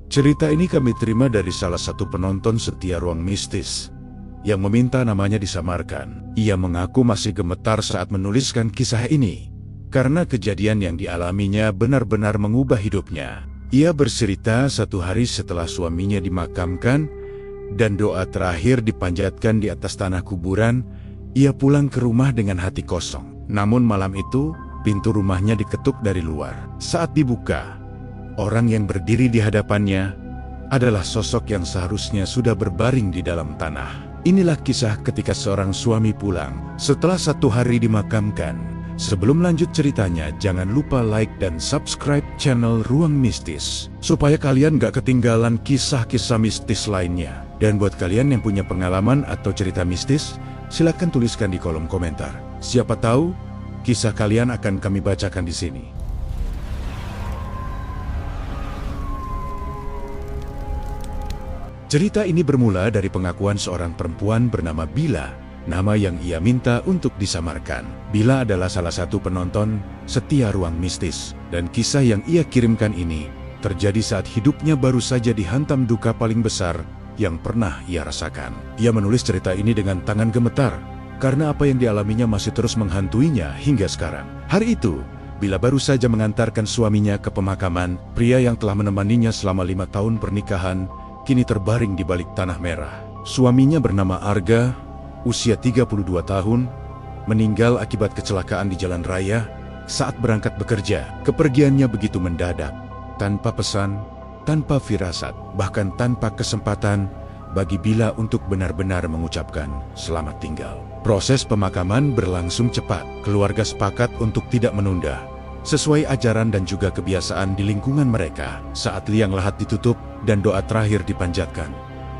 Cerita ini kami terima dari salah satu penonton setia Ruang Mistis yang meminta namanya disamarkan. Ia mengaku masih gemetar saat menuliskan kisah ini karena kejadian yang dialaminya benar-benar mengubah hidupnya. Ia bercerita satu hari setelah suaminya dimakamkan dan doa terakhir dipanjatkan di atas tanah kuburan, ia pulang ke rumah dengan hati kosong. Namun malam itu, pintu rumahnya diketuk dari luar. Saat dibuka, orang yang berdiri di hadapannya adalah sosok yang seharusnya sudah berbaring di dalam tanah. Inilah kisah ketika seorang suami pulang setelah 1 hari dimakamkan. Sebelum lanjut ceritanya, jangan lupa like dan subscribe channel Ruang Mistis supaya kalian gak ketinggalan kisah-kisah mistis lainnya. Dan buat kalian yang punya pengalaman atau cerita mistis, silakan tuliskan di kolom komentar. Siapa tahu kisah kalian akan kami bacakan di sini. Cerita ini bermula dari pengakuan seorang perempuan bernama Bila, nama yang ia minta untuk disamarkan. Bila adalah salah satu penonton setia Ruang Mistis, dan kisah yang ia kirimkan ini terjadi saat hidupnya baru saja dihantam duka paling besar yang pernah ia rasakan. Ia menulis cerita ini dengan tangan gemetar, karena apa yang dialaminya masih terus menghantuinya hingga sekarang. Hari itu, Bila baru saja mengantarkan suaminya ke pemakaman, pria yang telah menemaninya selama 5 tahun pernikahan, kini terbaring di balik tanah merah. Suaminya bernama Arga, usia 32 tahun, meninggal akibat kecelakaan di jalan raya saat berangkat bekerja. Kepergiannya begitu mendadak, tanpa pesan, tanpa firasat, bahkan tanpa kesempatan bagi Bila untuk benar-benar mengucapkan selamat tinggal. Proses pemakaman berlangsung cepat. Keluarga sepakat untuk tidak menunda, sesuai ajaran dan juga kebiasaan di lingkungan mereka. Saat liang lahat ditutup dan doa terakhir dipanjatkan,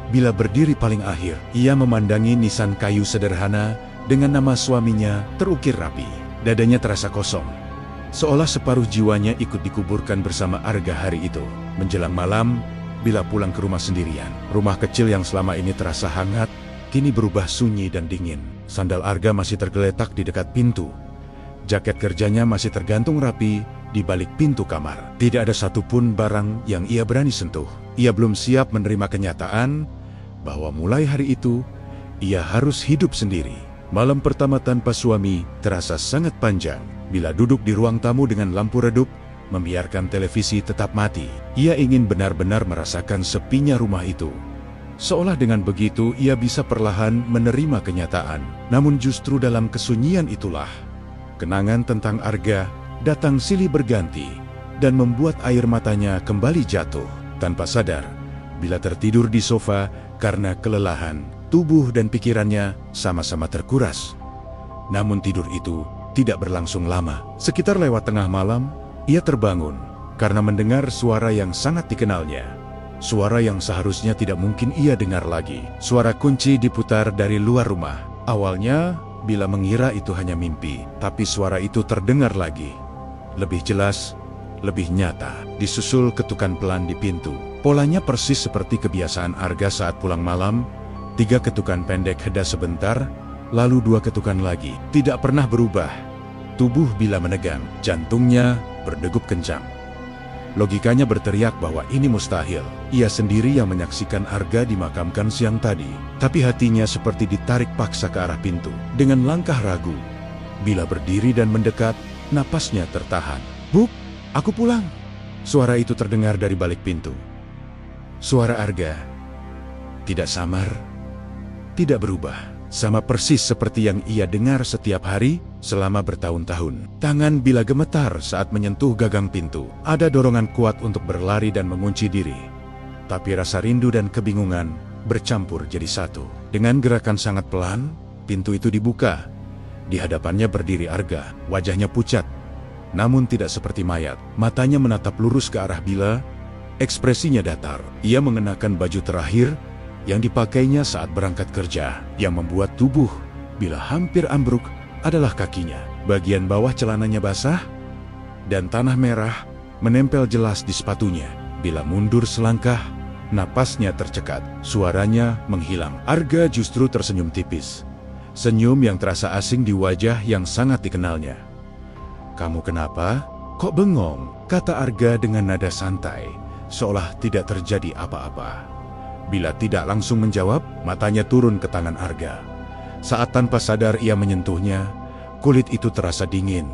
Bila berdiri paling akhir. Ia memandangi nisan kayu sederhana dengan nama suaminya terukir rapi. Dadanya terasa kosong, seolah separuh jiwanya ikut dikuburkan bersama Arga hari itu. Menjelang malam, Bila pulang ke rumah sendirian. Rumah kecil yang selama ini terasa hangat, kini berubah sunyi dan dingin. Sandal Arga masih tergeletak di dekat pintu. Jaket kerjanya masih tergantung rapi di balik pintu kamar. Tidak ada satupun barang yang ia berani sentuh. Ia belum siap menerima kenyataan bahwa mulai hari itu, ia harus hidup sendiri. Malam pertama tanpa suami terasa sangat panjang. Bila duduk di ruang tamu dengan lampu redup, membiarkan televisi tetap mati. Ia ingin benar-benar merasakan sepinya rumah itu. Seolah dengan begitu ia bisa perlahan menerima kenyataan. Namun justru dalam kesunyian itulah, kenangan tentang Arga datang silih berganti dan membuat air matanya kembali jatuh. Tanpa sadar, Bila tertidur di sofa karena kelelahan, tubuh dan pikirannya sama-sama terkuras. Namun tidur itu tidak berlangsung lama. Sekitar lewat tengah malam, ia terbangun karena mendengar suara yang sangat dikenalnya. Suara yang seharusnya tidak mungkin ia dengar lagi. Suara kunci diputar dari luar rumah. Awalnya, Bila mengira itu hanya mimpi, tapi suara itu terdengar lagi. Lebih jelas, lebih nyata. Disusul ketukan pelan di pintu. Polanya persis seperti kebiasaan Arga saat pulang malam. 3 ketukan pendek heda sebentar, lalu 2 ketukan lagi. Tidak pernah berubah. Tubuh Bila menegang, jantungnya berdegup kencang. Logikanya berteriak bahwa ini mustahil. Ia sendiri yang menyaksikan Arga dimakamkan siang tadi. Tapi hatinya seperti ditarik paksa ke arah pintu. Dengan langkah ragu, Bila berdiri dan mendekat, napasnya tertahan. "Buk, aku pulang." Suara itu terdengar dari balik pintu. Suara Arga tidak samar, tidak berubah, sama persis seperti yang ia dengar setiap hari selama bertahun-tahun. Tangan Bila gemetar saat menyentuh gagang pintu. Ada dorongan kuat untuk berlari dan mengunci diri, tapi rasa rindu dan kebingungan bercampur jadi satu. Dengan gerakan sangat pelan, pintu itu dibuka. Di hadapannya berdiri Arga, wajahnya pucat, namun tidak seperti mayat. Matanya menatap lurus ke arah Bila, ekspresinya datar. Ia mengenakan baju terakhir yang dipakainya saat berangkat kerja. Yang membuat tubuh Bila hampir ambruk adalah kakinya. Bagian bawah celananya basah, dan tanah merah menempel jelas di sepatunya. Bila mundur selangkah, napasnya tercekat, suaranya menghilang. Arga justru tersenyum tipis. Senyum yang terasa asing di wajah yang sangat dikenalnya. "Kamu kenapa? Kok bengong?" kata Arga dengan nada santai, seolah tidak terjadi apa-apa. Bila tidak langsung menjawab, matanya turun ke tangan Arga. Saat tanpa sadar ia menyentuhnya, kulit itu terasa dingin.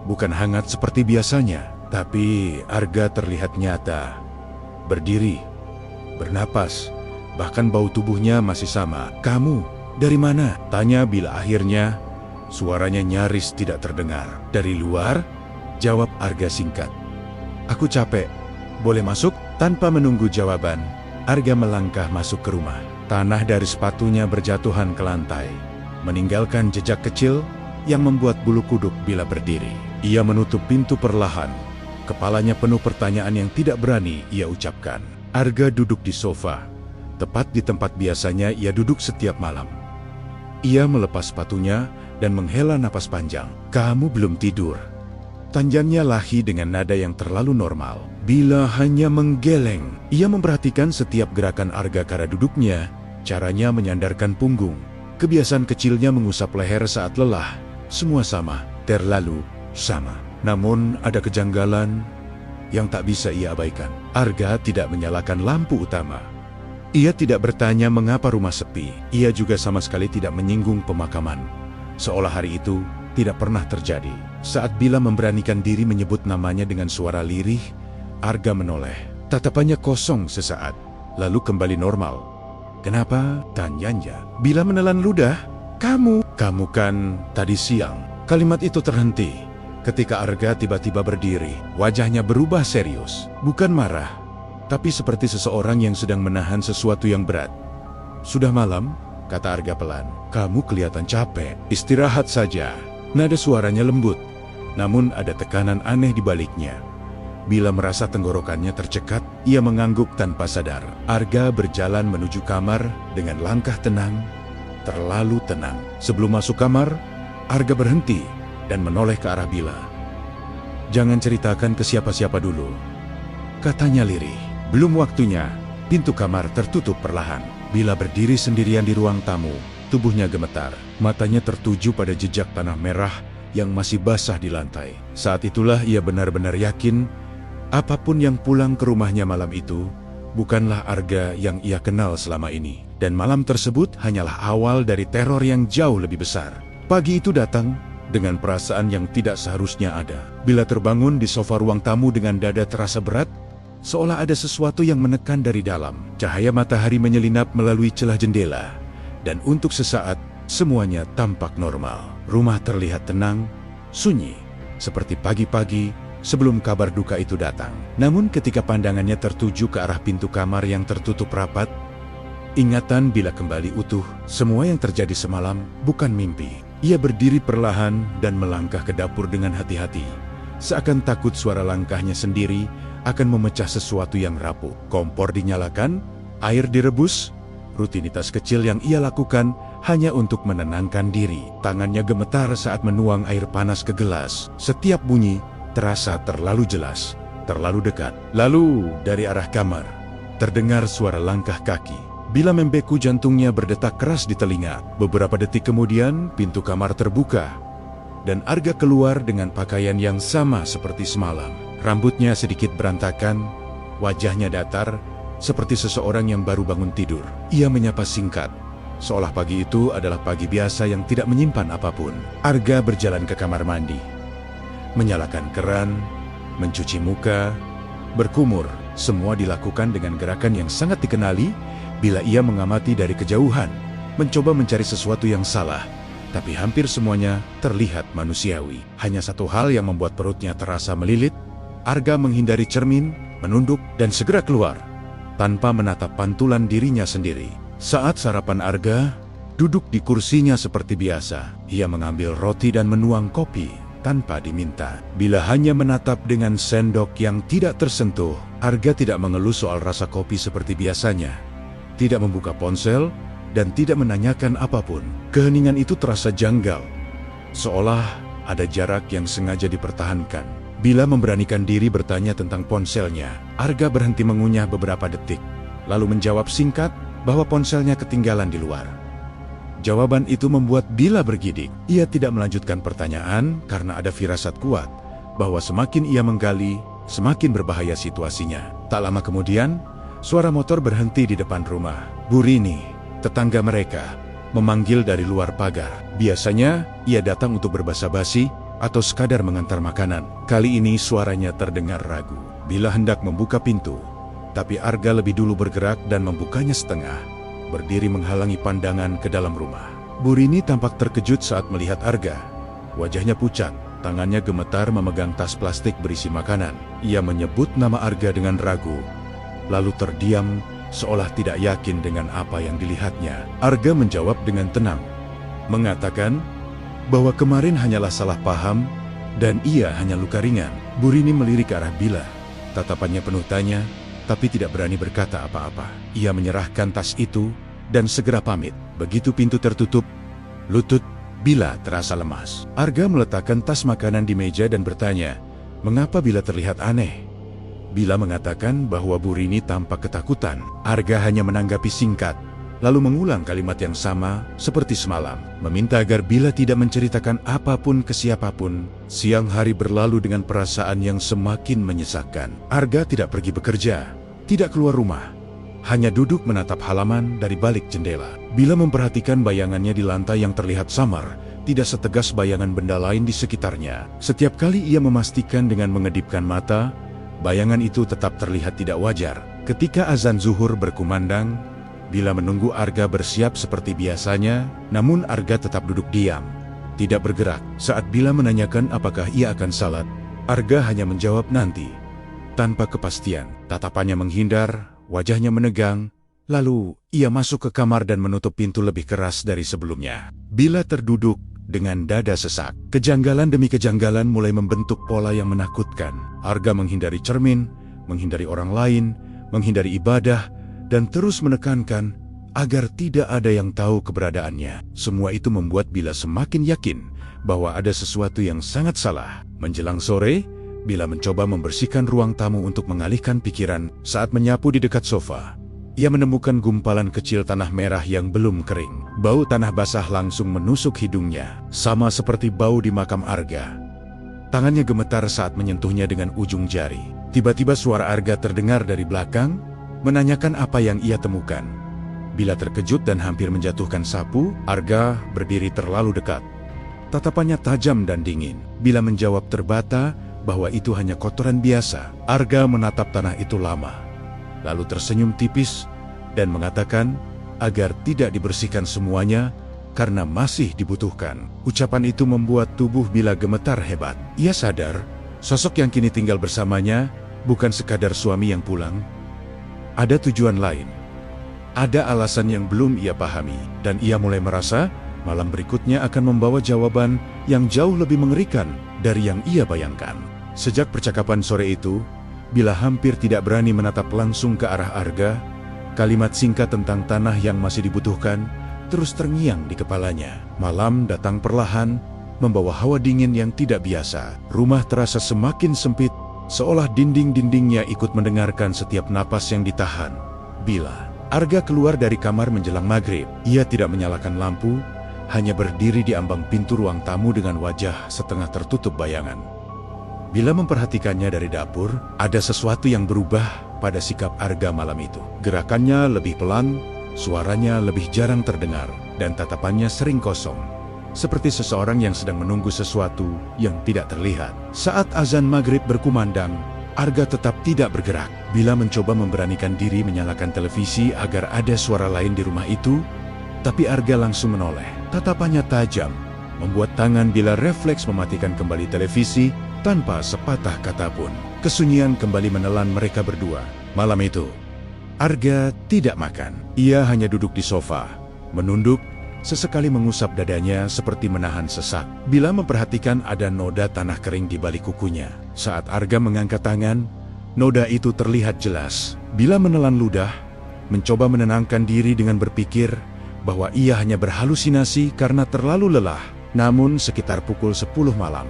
Bukan hangat seperti biasanya, tapi Arga terlihat nyata. Berdiri, bernapas, bahkan bau tubuhnya masih sama. "Kamu dari mana?" tanya Bila akhirnya. Suaranya nyaris tidak terdengar. "Dari luar," jawab Arga singkat. "Aku capek. Boleh masuk?" Tanpa menunggu jawaban, Arga melangkah masuk ke rumah. Tanah dari sepatunya berjatuhan ke lantai, meninggalkan jejak kecil yang membuat bulu kuduk Bila berdiri. Ia menutup pintu perlahan. Kepalanya penuh pertanyaan yang tidak berani ia ucapkan. Arga duduk di sofa, tepat di tempat biasanya ia duduk setiap malam. Ia melepas sepatunya dan menghela napas panjang. "Kamu belum tidur?" Tanjannya Lahi dengan nada yang terlalu normal. Bila hanya menggeleng. Ia memperhatikan setiap gerakan Arga kala duduknya, caranya menyandarkan punggung, kebiasaan kecilnya mengusap leher saat lelah. Semua sama, terlalu sama. Namun ada kejanggalan yang tak bisa ia abaikan. Arga tidak menyalakan lampu utama. Ia tidak bertanya mengapa rumah sepi. Ia juga sama sekali tidak menyinggung pemakaman, seolah hari itu tidak pernah terjadi. Saat Bila memberanikan diri menyebut namanya dengan suara lirih, Arga menoleh. Tatapannya kosong sesaat, lalu kembali normal. "Kenapa?" tanyanya. Bila menelan ludah. Kamu kan tadi siang." Kalimat itu terhenti ketika Arga tiba-tiba berdiri. Wajahnya berubah serius. Bukan marah, tapi seperti seseorang yang sedang menahan sesuatu yang berat. "Sudah malam," kata Arga pelan. "Kamu kelihatan capek. Istirahat saja." Nada suaranya lembut, namun ada tekanan aneh di baliknya. Bila merasa tenggorokannya tercekat, ia mengangguk tanpa sadar. Arga berjalan menuju kamar dengan langkah tenang, terlalu tenang. Sebelum masuk kamar, Arga berhenti dan menoleh ke arah Bila. "Jangan ceritakan ke siapa-siapa dulu," katanya lirih. Belum waktunya. Pintu kamar tertutup perlahan. Bila berdiri sendirian di ruang tamu, tubuhnya gemetar. Matanya tertuju pada jejak tanah merah yang masih basah di lantai. Saat itulah ia benar-benar yakin apapun yang pulang ke rumahnya malam itu bukanlah Arga yang ia kenal selama ini. Dan malam tersebut hanyalah awal dari teror yang jauh lebih besar. Pagi itu datang dengan perasaan yang tidak seharusnya ada. Bila terbangun di sofa ruang tamu dengan dada terasa berat, seolah ada sesuatu yang menekan dari dalam. Cahaya matahari menyelinap melalui celah jendela, dan untuk sesaat semuanya tampak normal. Rumah terlihat tenang, sunyi, seperti pagi-pagi sebelum kabar duka itu datang. Namun ketika pandangannya tertuju ke arah pintu kamar yang tertutup rapat, ingatan Bila kembali utuh. Semua yang terjadi semalam bukan mimpi. Ia berdiri perlahan dan melangkah ke dapur dengan hati-hati, seakan takut suara langkahnya sendiri akan memecah sesuatu yang rapuh. Kompor dinyalakan, air direbus, rutinitas kecil yang ia lakukan hanya untuk menenangkan diri. Tangannya gemetar saat menuang air panas ke gelas. Setiap bunyi terasa terlalu jelas, terlalu dekat. Lalu dari arah kamar terdengar suara langkah kaki. Bila membeku jantungnya berdetak keras di telinga. Beberapa detik kemudian pintu kamar terbuka dan Arga keluar dengan pakaian yang sama seperti semalam. Rambutnya sedikit berantakan, wajahnya datar, seperti seseorang yang baru bangun tidur. Ia menyapa singkat, seolah pagi itu adalah pagi biasa yang tidak menyimpan apapun. Arga berjalan ke kamar mandi, menyalakan keran, mencuci muka, berkumur. Semua dilakukan dengan gerakan yang sangat dikenali. Bila ia mengamati dari kejauhan, mencoba mencari sesuatu yang salah, tapi hampir semuanya terlihat manusiawi. Hanya satu hal yang membuat perutnya terasa melilit. Arga menghindari cermin, menunduk, dan segera keluar, tanpa menatap pantulan dirinya sendiri. Saat sarapan Arga, duduk di kursinya seperti biasa. Ia mengambil roti dan menuang kopi tanpa diminta. Bila hanya menatap dengan sendok yang tidak tersentuh, Arga tidak mengeluh soal rasa kopi seperti biasanya. Tidak membuka ponsel, dan tidak menanyakan apapun. Keheningan itu terasa janggal, seolah ada jarak yang sengaja dipertahankan. Bila memberanikan diri bertanya tentang ponselnya, Arga berhenti mengunyah beberapa detik, lalu menjawab singkat bahwa ponselnya ketinggalan di luar. Jawaban itu membuat Bila bergidik. Ia tidak melanjutkan pertanyaan karena ada firasat kuat bahwa semakin ia menggali, semakin berbahaya situasinya. Tak lama kemudian, suara motor berhenti di depan rumah. Bu Rini, tetangga mereka, memanggil dari luar pagar. Biasanya, ia datang untuk berbasa-basi atau sekadar mengantar makanan. Kali ini suaranya terdengar ragu. Bila hendak membuka pintu, tapi Arga lebih dulu bergerak dan membukanya setengah, berdiri menghalangi pandangan ke dalam rumah. Bu Rini tampak terkejut saat melihat Arga. Wajahnya pucat, tangannya gemetar memegang tas plastik berisi makanan. Ia menyebut nama Arga dengan ragu, lalu terdiam seolah tidak yakin dengan apa yang dilihatnya. Arga menjawab dengan tenang, mengatakan bahwa kemarin hanyalah salah paham dan ia hanya luka ringan. Bu Rini melirik ke arah Bila. Tatapannya penuh tanya, tapi tidak berani berkata apa-apa. Ia menyerahkan tas itu dan segera pamit. Begitu pintu tertutup, lutut Bila terasa lemas. Arga meletakkan tas makanan di meja dan bertanya, mengapa Bila terlihat aneh? Bila mengatakan bahwa Bu Rini tampak ketakutan. Arga hanya menanggapi singkat, lalu mengulang kalimat yang sama seperti semalam, meminta agar Bila tidak menceritakan apapun ke siapapun. Siang hari berlalu dengan perasaan yang semakin menyesakkan. Arga tidak pergi bekerja, tidak keluar rumah, hanya duduk menatap halaman dari balik jendela. Bila memperhatikan bayangannya di lantai yang terlihat samar, tidak setegas bayangan benda lain di sekitarnya. Setiap kali ia memastikan dengan mengedipkan mata, bayangan itu tetap terlihat tidak wajar. Ketika azan zuhur berkumandang, Bila menunggu Arga bersiap seperti biasanya, namun Arga tetap duduk diam, tidak bergerak. Saat Bila menanyakan apakah ia akan salat, Arga hanya menjawab nanti, tanpa kepastian. Tatapannya menghindar, wajahnya menegang, lalu ia masuk ke kamar dan menutup pintu lebih keras dari sebelumnya. Bila terduduk dengan dada sesak, kejanggalan demi kejanggalan mulai membentuk pola yang menakutkan. Arga menghindari cermin, menghindari orang lain, menghindari ibadah, dan terus menekankan agar tidak ada yang tahu keberadaannya. Semua itu membuat Bila semakin yakin bahwa ada sesuatu yang sangat salah. Menjelang sore, Bila mencoba membersihkan ruang tamu untuk mengalihkan pikiran. Saat menyapu di dekat sofa, ia menemukan gumpalan kecil tanah merah yang belum kering. Bau tanah basah langsung menusuk hidungnya, sama seperti bau di makam Arga. Tangannya gemetar saat menyentuhnya dengan ujung jari. Tiba-tiba suara Arga terdengar dari belakang, menanyakan apa yang ia temukan. Bila terkejut dan hampir menjatuhkan sapu, Arga berdiri terlalu dekat. Tatapannya tajam dan dingin. Bila menjawab terbata bahwa itu hanya kotoran biasa, Arga menatap tanah itu lama, lalu tersenyum tipis dan mengatakan agar tidak dibersihkan semuanya karena masih dibutuhkan. Ucapan itu membuat tubuh Bila gemetar hebat. Ia sadar, sosok yang kini tinggal bersamanya bukan sekadar suami yang pulang. Ada tujuan lain. Ada alasan yang belum ia pahami, dan ia mulai merasa malam berikutnya akan membawa jawaban yang jauh lebih mengerikan dari yang ia bayangkan. Sejak percakapan sore itu, Bila hampir tidak berani menatap langsung ke arah Arga. Kalimat singkat tentang tanah yang masih dibutuhkan terus terngiang di kepalanya. Malam datang perlahan, membawa hawa dingin yang tidak biasa. Rumah terasa semakin sempit, seolah dinding-dindingnya ikut mendengarkan setiap napas yang ditahan. Bila Arga keluar dari kamar menjelang maghrib, ia tidak menyalakan lampu, hanya berdiri di ambang pintu ruang tamu dengan wajah setengah tertutup bayangan. Bila memperhatikannya dari dapur, ada sesuatu yang berubah pada sikap Arga malam itu. Gerakannya lebih pelan, suaranya lebih jarang terdengar, dan tatapannya sering kosong, seperti seseorang yang sedang menunggu sesuatu yang tidak terlihat. Saat azan maghrib berkumandang, Arga tetap tidak bergerak. Bila mencoba memberanikan diri menyalakan televisi agar ada suara lain di rumah itu, tapi Arga langsung menoleh. Tatapannya tajam, membuat tangan Bila refleks mematikan kembali televisi tanpa sepatah kata pun. Kesunyian kembali menelan mereka berdua. Malam itu, Arga tidak makan. Ia hanya duduk di sofa, menunduk, sesekali mengusap dadanya seperti menahan sesak. Bila memperhatikan ada noda tanah kering di balik kukunya. Saat Arga mengangkat tangan, noda itu terlihat jelas. Bila menelan ludah, mencoba menenangkan diri dengan berpikir bahwa ia hanya berhalusinasi karena terlalu lelah. Namun sekitar pukul 10 malam,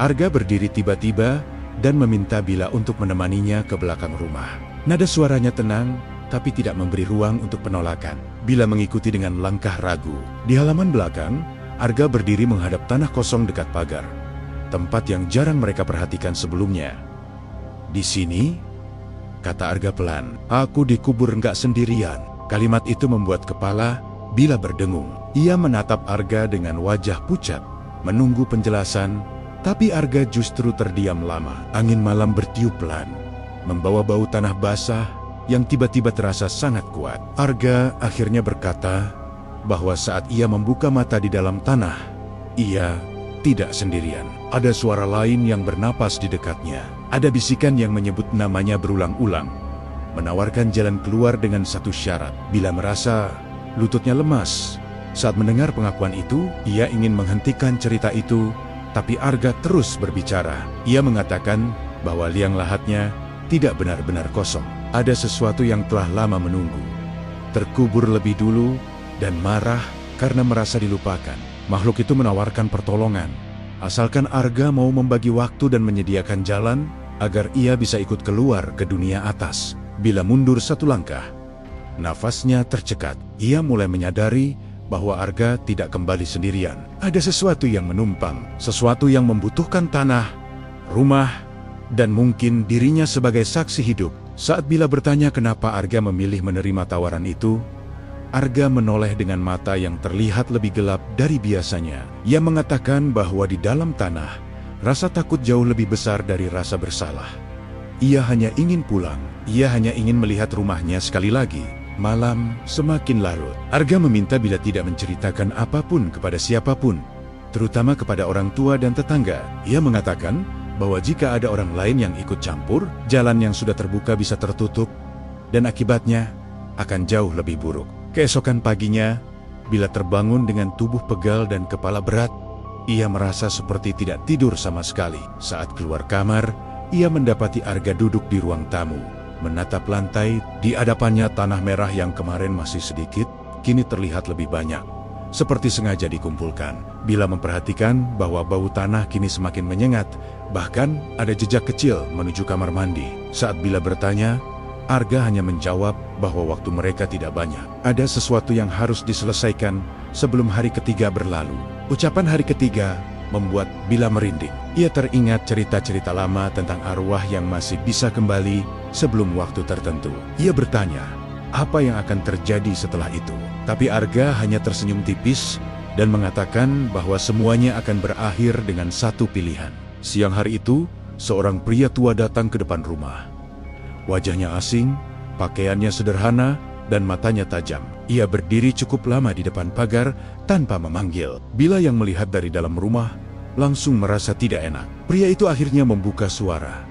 Arga berdiri tiba-tiba dan meminta Bila untuk menemaninya ke belakang rumah. Nada suaranya tenang, tapi tidak memberi ruang untuk penolakan. Bila mengikuti dengan langkah ragu. Di halaman belakang, Arga berdiri menghadap tanah kosong dekat pagar, tempat yang jarang mereka perhatikan sebelumnya. Di sini, kata Arga pelan. Aku dikubur nggak sendirian. Kalimat itu membuat kepala Bila berdengung. Ia menatap Arga dengan wajah pucat, menunggu penjelasan, tapi Arga justru terdiam lama. Angin malam bertiup pelan, membawa bau tanah basah yang tiba-tiba terasa sangat kuat. Arga akhirnya berkata bahwa saat ia membuka mata di dalam tanah, ia tidak sendirian. Ada suara lain yang bernapas di dekatnya. Ada bisikan yang menyebut namanya berulang-ulang, menawarkan jalan keluar dengan satu syarat. Bila merasa lututnya lemas saat mendengar pengakuan itu, ia ingin menghentikan cerita itu, tapi Arga terus berbicara. Ia mengatakan bahwa liang lahatnya tidak benar-benar kosong. Ada sesuatu yang telah lama menunggu, terkubur lebih dulu, dan marah karena merasa dilupakan. Makhluk itu menawarkan pertolongan, asalkan Arga mau membagi waktu dan menyediakan jalan agar ia bisa ikut keluar ke dunia atas. Bila mundur satu langkah, nafasnya tercekat. Ia mulai menyadari bahwa Arga tidak kembali sendirian. Ada sesuatu yang menumpang, sesuatu yang membutuhkan tanah, rumah, dan mungkin dirinya sebagai saksi hidup. Saat Bila bertanya kenapa Arga memilih menerima tawaran itu, Arga menoleh dengan mata yang terlihat lebih gelap dari biasanya. Ia mengatakan bahwa di dalam tanah, rasa takut jauh lebih besar dari rasa bersalah. Ia hanya ingin pulang. Ia hanya ingin melihat rumahnya sekali lagi. Malam semakin larut. Arga meminta Bila tidak menceritakan apapun kepada siapapun, terutama kepada orang tua dan tetangga. Ia mengatakan bahwa jika ada orang lain yang ikut campur, jalan yang sudah terbuka bisa tertutup, dan akibatnya akan jauh lebih buruk. Keesokan paginya, Bila terbangun dengan tubuh pegal dan kepala berat, ia merasa seperti tidak tidur sama sekali. Saat keluar kamar, ia mendapati Arga duduk di ruang tamu, menatap lantai. Di hadapannya tanah merah yang kemarin masih sedikit, kini terlihat lebih banyak, seperti sengaja dikumpulkan. Bila memperhatikan bahwa bau tanah kini semakin menyengat, bahkan ada jejak kecil menuju kamar mandi. Saat Bila bertanya, Arga hanya menjawab bahwa waktu mereka tidak banyak. Ada sesuatu yang harus diselesaikan sebelum hari ketiga berlalu. Ucapan hari ketiga membuat Bila merinding. Ia teringat cerita-cerita lama tentang arwah yang masih bisa kembali sebelum waktu tertentu. Ia bertanya, apa yang akan terjadi setelah itu? Tapi Arga hanya tersenyum tipis dan mengatakan bahwa semuanya akan berakhir dengan satu pilihan. Siang hari itu, seorang pria tua datang ke depan rumah. Wajahnya asing, pakaiannya sederhana, dan matanya tajam. Ia berdiri cukup lama di depan pagar tanpa memanggil. Bila yang melihat dari dalam rumah langsung merasa tidak enak. Pria itu akhirnya membuka suara,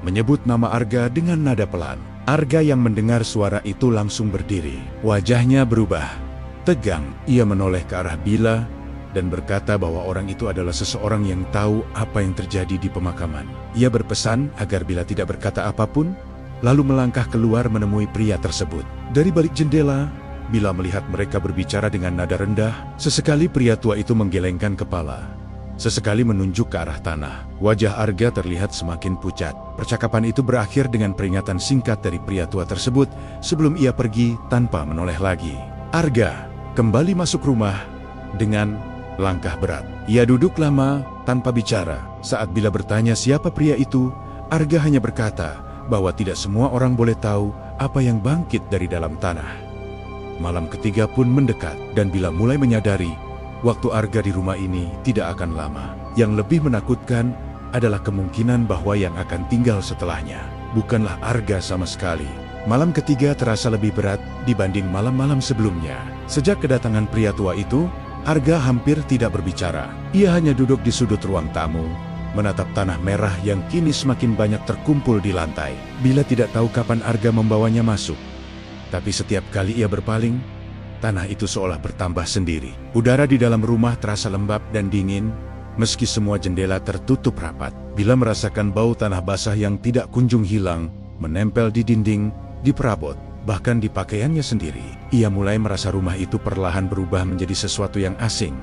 menyebut nama Arga dengan nada pelan. Arga yang mendengar suara itu langsung berdiri. Wajahnya berubah, tegang. Ia menoleh ke arah Bila dan berkata bahwa orang itu adalah seseorang yang tahu apa yang terjadi di pemakaman. Ia berpesan agar Bila tidak berkata apapun, lalu melangkah keluar menemui pria tersebut. Dari balik jendela, Bila melihat mereka berbicara dengan nada rendah. Sesekali pria tua itu menggelengkan kepala, sesekali menunjuk ke arah tanah. Wajah Arga terlihat semakin pucat. Percakapan itu berakhir dengan peringatan singkat dari pria tua tersebut sebelum ia pergi tanpa menoleh lagi. Arga kembali masuk rumah dengan langkah berat. Ia duduk lama tanpa bicara. Saat Bila bertanya siapa pria itu, Arga hanya berkata bahwa tidak semua orang boleh tahu apa yang bangkit dari dalam tanah. Malam ketiga pun mendekat, dan Bila mulai menyadari waktu Arga di rumah ini tidak akan lama. Yang lebih menakutkan adalah kemungkinan bahwa yang akan tinggal setelahnya bukanlah Arga sama sekali. Malam ketiga terasa lebih berat dibanding malam-malam sebelumnya. Sejak kedatangan pria tua itu, Arga hampir tidak berbicara. Ia hanya duduk di sudut ruang tamu, menatap tanah merah yang kini semakin banyak terkumpul di lantai. Bila tidak tahu kapan Arga membawanya masuk, tapi setiap kali ia berpaling, tanah itu seolah bertambah sendiri. Udara di dalam rumah terasa lembab dan dingin, meski semua jendela tertutup rapat. Bila merasakan bau tanah basah yang tidak kunjung hilang, menempel di dinding, di perabot, bahkan di pakaiannya sendiri. Ia mulai merasa rumah itu perlahan berubah menjadi sesuatu yang asing,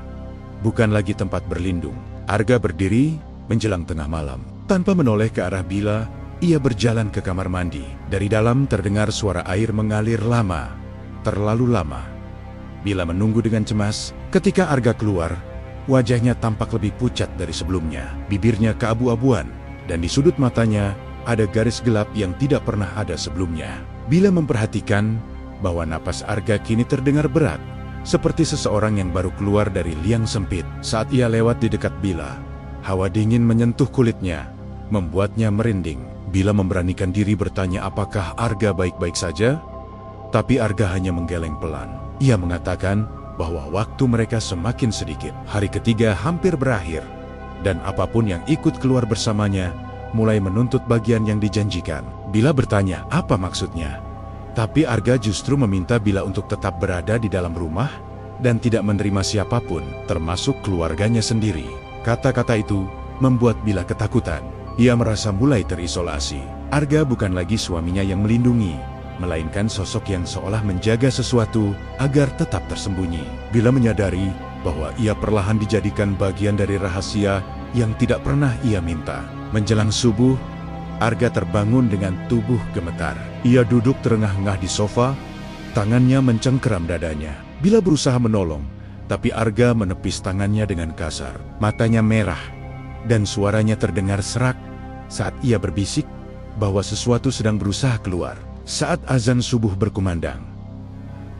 bukan lagi tempat berlindung. Arga berdiri menjelang tengah malam. Tanpa menoleh ke arah Bila, ia berjalan ke kamar mandi. Dari dalam terdengar suara air mengalir lama, terlalu lama. Bila menunggu dengan cemas. Ketika Arga keluar, wajahnya tampak lebih pucat dari sebelumnya. Bibirnya keabu-abuan, dan di sudut matanya ada garis gelap yang tidak pernah ada sebelumnya. Bila memperhatikan bahwa napas Arga kini terdengar berat, seperti seseorang yang baru keluar dari liang sempit. Saat ia lewat di dekat Bila, hawa dingin menyentuh kulitnya, membuatnya merinding. Bila memberanikan diri bertanya apakah Arga baik-baik saja, tapi Arga hanya menggeleng pelan. Ia mengatakan bahwa waktu mereka semakin sedikit. Hari ketiga hampir berakhir, dan apapun yang ikut keluar bersamanya mulai menuntut bagian yang dijanjikan. Bila bertanya apa maksudnya, tapi Arga justru meminta Bila untuk tetap berada di dalam rumah dan tidak menerima siapapun, termasuk keluarganya sendiri. Kata-kata itu membuat Bila ketakutan. Ia merasa mulai terisolasi. Arga bukan lagi suaminya yang melindungi, melainkan sosok yang seolah menjaga sesuatu agar tetap tersembunyi. Bila menyadari bahwa ia perlahan dijadikan bagian dari rahasia yang tidak pernah ia minta. Menjelang subuh, Arga terbangun dengan tubuh gemetar. Ia duduk terengah-engah di sofa, tangannya mencengkeram dadanya. Bila berusaha menolong, tapi Arga menepis tangannya dengan kasar. Matanya merah, dan suaranya terdengar serak saat ia berbisik bahwa sesuatu sedang berusaha keluar. Saat azan subuh berkumandang,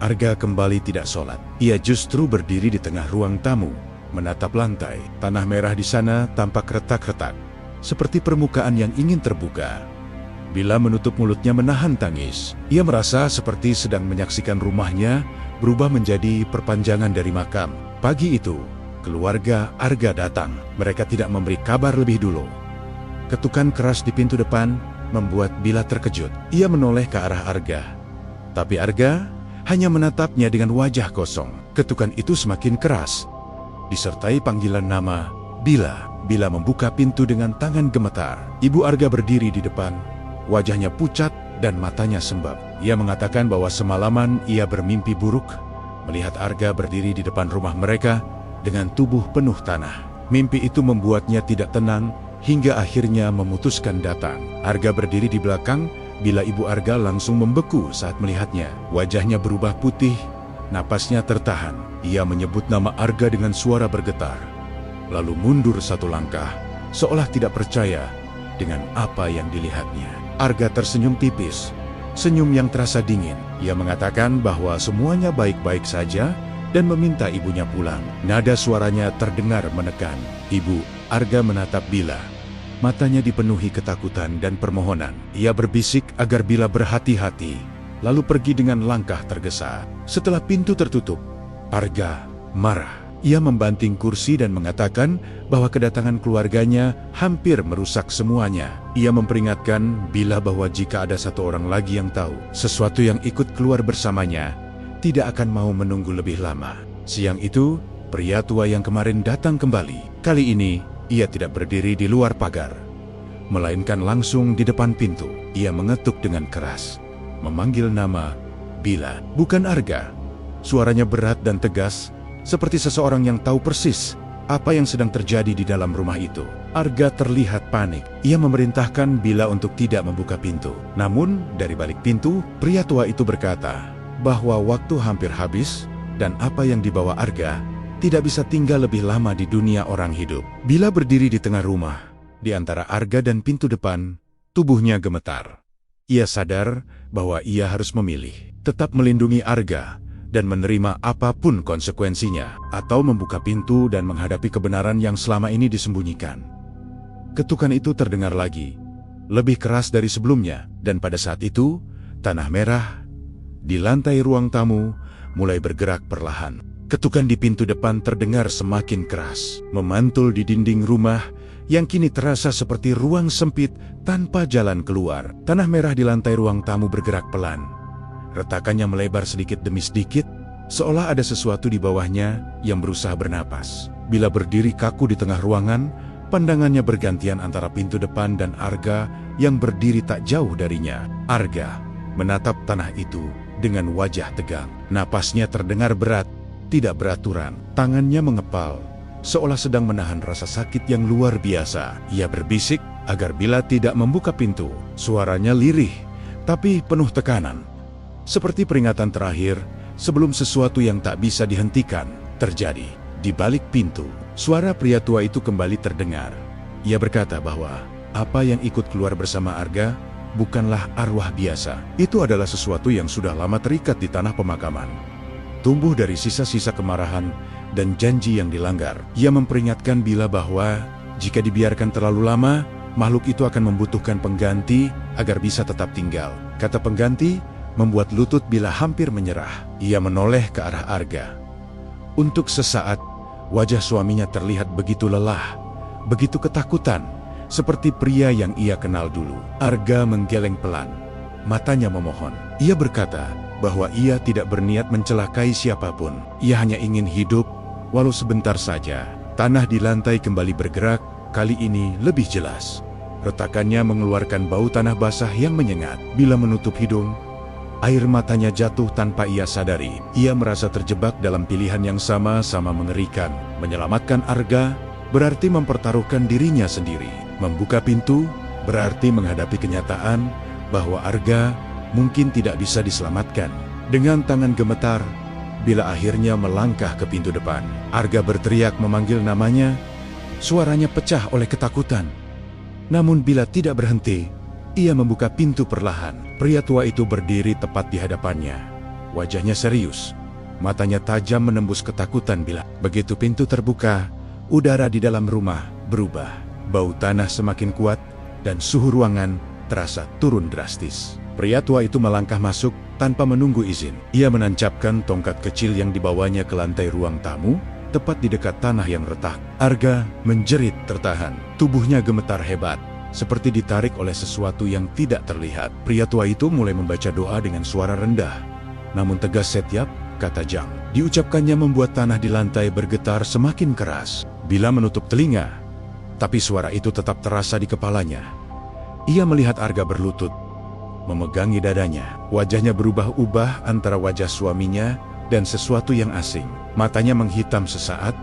Arga kembali tidak sholat. Ia justru berdiri di tengah ruang tamu, menatap lantai. Tanah merah di sana tampak retak-retak, seperti permukaan yang ingin terbuka. Bila menutup mulutnya menahan tangis, ia merasa seperti sedang menyaksikan rumahnya berubah menjadi perpanjangan dari makam. Pagi itu, keluarga Arga datang. Mereka tidak memberi kabar lebih dulu. Ketukan keras di pintu depan membuat Bila terkejut. Ia menoleh ke arah Arga, tapi Arga hanya menatapnya dengan wajah kosong. Ketukan itu semakin keras, disertai panggilan nama Bila. Bila membuka pintu dengan tangan gemetar. Ibu Arga berdiri di depan, wajahnya pucat dan matanya sembab. Ia mengatakan bahwa semalaman ia bermimpi buruk melihat Arga berdiri di depan rumah mereka dengan tubuh penuh tanah. Mimpi itu membuatnya tidak tenang hingga akhirnya memutuskan datang. Arga berdiri di belakang. Bila ibu Arga langsung membeku saat melihatnya. Wajahnya berubah putih, napasnya tertahan. Ia menyebut nama Arga dengan suara bergetar, lalu mundur satu langkah, seolah tidak percaya dengan apa yang dilihatnya. Arga tersenyum tipis, senyum yang terasa dingin. Ia mengatakan bahwa semuanya baik-baik saja dan meminta ibunya pulang. Nada suaranya terdengar menekan. Ibu Arga menatap Bila. Matanya dipenuhi ketakutan dan permohonan. Ia berbisik agar Bila berhati-hati, lalu pergi dengan langkah tergesa. Setelah pintu tertutup, Arga marah. Ia membanting kursi dan mengatakan bahwa kedatangan keluarganya hampir merusak semuanya. Ia memperingatkan Bila bahwa jika ada satu orang lagi yang tahu sesuatu yang ikut keluar bersamanya, tidak akan mau menunggu lebih lama. Siang itu, pria tua yang kemarin datang kembali. Kali ini, ia tidak berdiri di luar pagar, melainkan langsung di depan pintu. Ia mengetuk dengan keras, memanggil nama Bila, bukan Arga. Suaranya berat dan tegas, seperti seseorang yang tahu persis apa yang sedang terjadi di dalam rumah itu. Arga terlihat panik. Ia memerintahkan Bila untuk tidak membuka pintu. Namun, dari balik pintu, pria tua itu berkata bahwa waktu hampir habis dan apa yang dibawa Arga tidak bisa tinggal lebih lama di dunia orang hidup. Bila berdiri di tengah rumah, di antara Arga dan pintu depan, tubuhnya gemetar. Ia sadar bahwa ia harus memilih, tetap melindungi Arga dan menerima apapun konsekuensinya, atau membuka pintu dan menghadapi kebenaran yang selama ini disembunyikan. Ketukan itu terdengar lagi, lebih keras dari sebelumnya, dan pada saat itu, tanah merah di lantai ruang tamu mulai bergerak perlahan. Ketukan di pintu depan terdengar semakin keras, memantul di dinding rumah yang kini terasa seperti ruang sempit tanpa jalan keluar. Tanah merah di lantai ruang tamu bergerak pelan. Retakannya melebar sedikit demi sedikit, seolah ada sesuatu di bawahnya yang berusaha bernapas. Bila berdiri kaku di tengah ruangan, pandangannya bergantian antara pintu depan dan Arga yang berdiri tak jauh darinya. Arga menatap tanah itu dengan wajah tegang. Napasnya terdengar berat, tidak beraturan. Tangannya mengepal, seolah sedang menahan rasa sakit yang luar biasa. Ia berbisik agar Bila tidak membuka pintu. Suaranya lirih, tapi penuh tekanan. Seperti peringatan terakhir sebelum sesuatu yang tak bisa dihentikan terjadi. Di balik pintu, suara pria tua itu kembali terdengar. Ia berkata bahwa Apa yang ikut keluar bersama Arga bukanlah arwah biasa. Itu adalah sesuatu yang sudah lama terikat di tanah pemakaman. Tumbuh dari sisa-sisa kemarahan dan janji yang dilanggar. Ia memperingatkan Bila bahwa jika dibiarkan terlalu lama, makhluk itu akan membutuhkan pengganti agar bisa tetap tinggal. Kata pengganti membuat lutut Bila hampir menyerah. Ia menoleh ke arah Arga. Untuk sesaat, wajah suaminya terlihat begitu lelah, begitu ketakutan, seperti pria yang ia kenal dulu. Arga menggeleng pelan, matanya memohon. Ia berkata bahwa ia tidak berniat mencelakai siapapun. Ia hanya ingin hidup, walau sebentar saja. Tanah di lantai kembali bergerak, kali ini lebih jelas. Retakannya mengeluarkan bau tanah basah yang menyengat. Bila menutup hidung, air matanya jatuh tanpa ia sadari. Ia merasa terjebak dalam pilihan yang sama-sama mengerikan. Menyelamatkan Arga berarti mempertaruhkan dirinya sendiri. Membuka pintu berarti menghadapi kenyataan bahwa Arga mungkin tidak bisa diselamatkan. Dengan tangan gemetar, Bila akhirnya melangkah ke pintu depan. Arga berteriak memanggil namanya. Suaranya pecah oleh ketakutan. Namun Bila tidak berhenti, ia membuka pintu perlahan. Pria tua itu berdiri tepat di hadapannya. Wajahnya serius, matanya tajam menembus ketakutan Bila. Begitu pintu terbuka, udara di dalam rumah berubah. Bau tanah semakin kuat, dan suhu ruangan terasa turun drastis. Pria tua itu melangkah masuk tanpa menunggu izin. Ia menancapkan tongkat kecil yang dibawanya ke lantai ruang tamu, tepat di dekat tanah yang retak. Arga menjerit tertahan. Tubuhnya gemetar hebat, seperti ditarik oleh sesuatu yang tidak terlihat. Pria tua itu mulai membaca doa dengan suara rendah, namun tegas setiap kata jang. Diucapkannya membuat tanah di lantai bergetar semakin keras. Bila menutup telinga, tapi suara itu tetap terasa di kepalanya. Ia melihat Arga berlutut, memegangi dadanya. Wajahnya berubah-ubah antara wajah suaminya dan sesuatu yang asing. Matanya menghitam sesaat,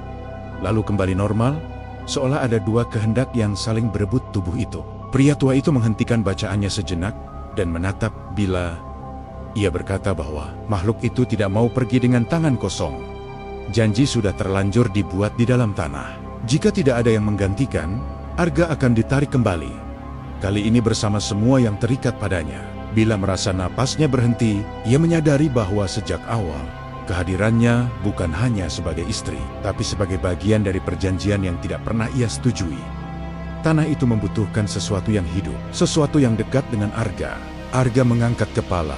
lalu kembali normal, seolah ada dua kehendak yang saling berebut tubuh itu. Pria tua itu menghentikan bacaannya sejenak dan menatap Bila. Ia berkata bahwa makhluk itu tidak mau pergi dengan tangan kosong. Janji sudah terlanjur dibuat di dalam tanah. Jika tidak ada yang menggantikan, Arga akan ditarik kembali. Kali ini bersama semua yang terikat padanya. Bila merasa napasnya berhenti, ia menyadari bahwa sejak awal, kehadirannya bukan hanya sebagai istri, tapi sebagai bagian dari perjanjian yang tidak pernah ia setujui. Tanah itu membutuhkan sesuatu yang hidup, sesuatu yang dekat dengan Arga. Arga mengangkat kepala,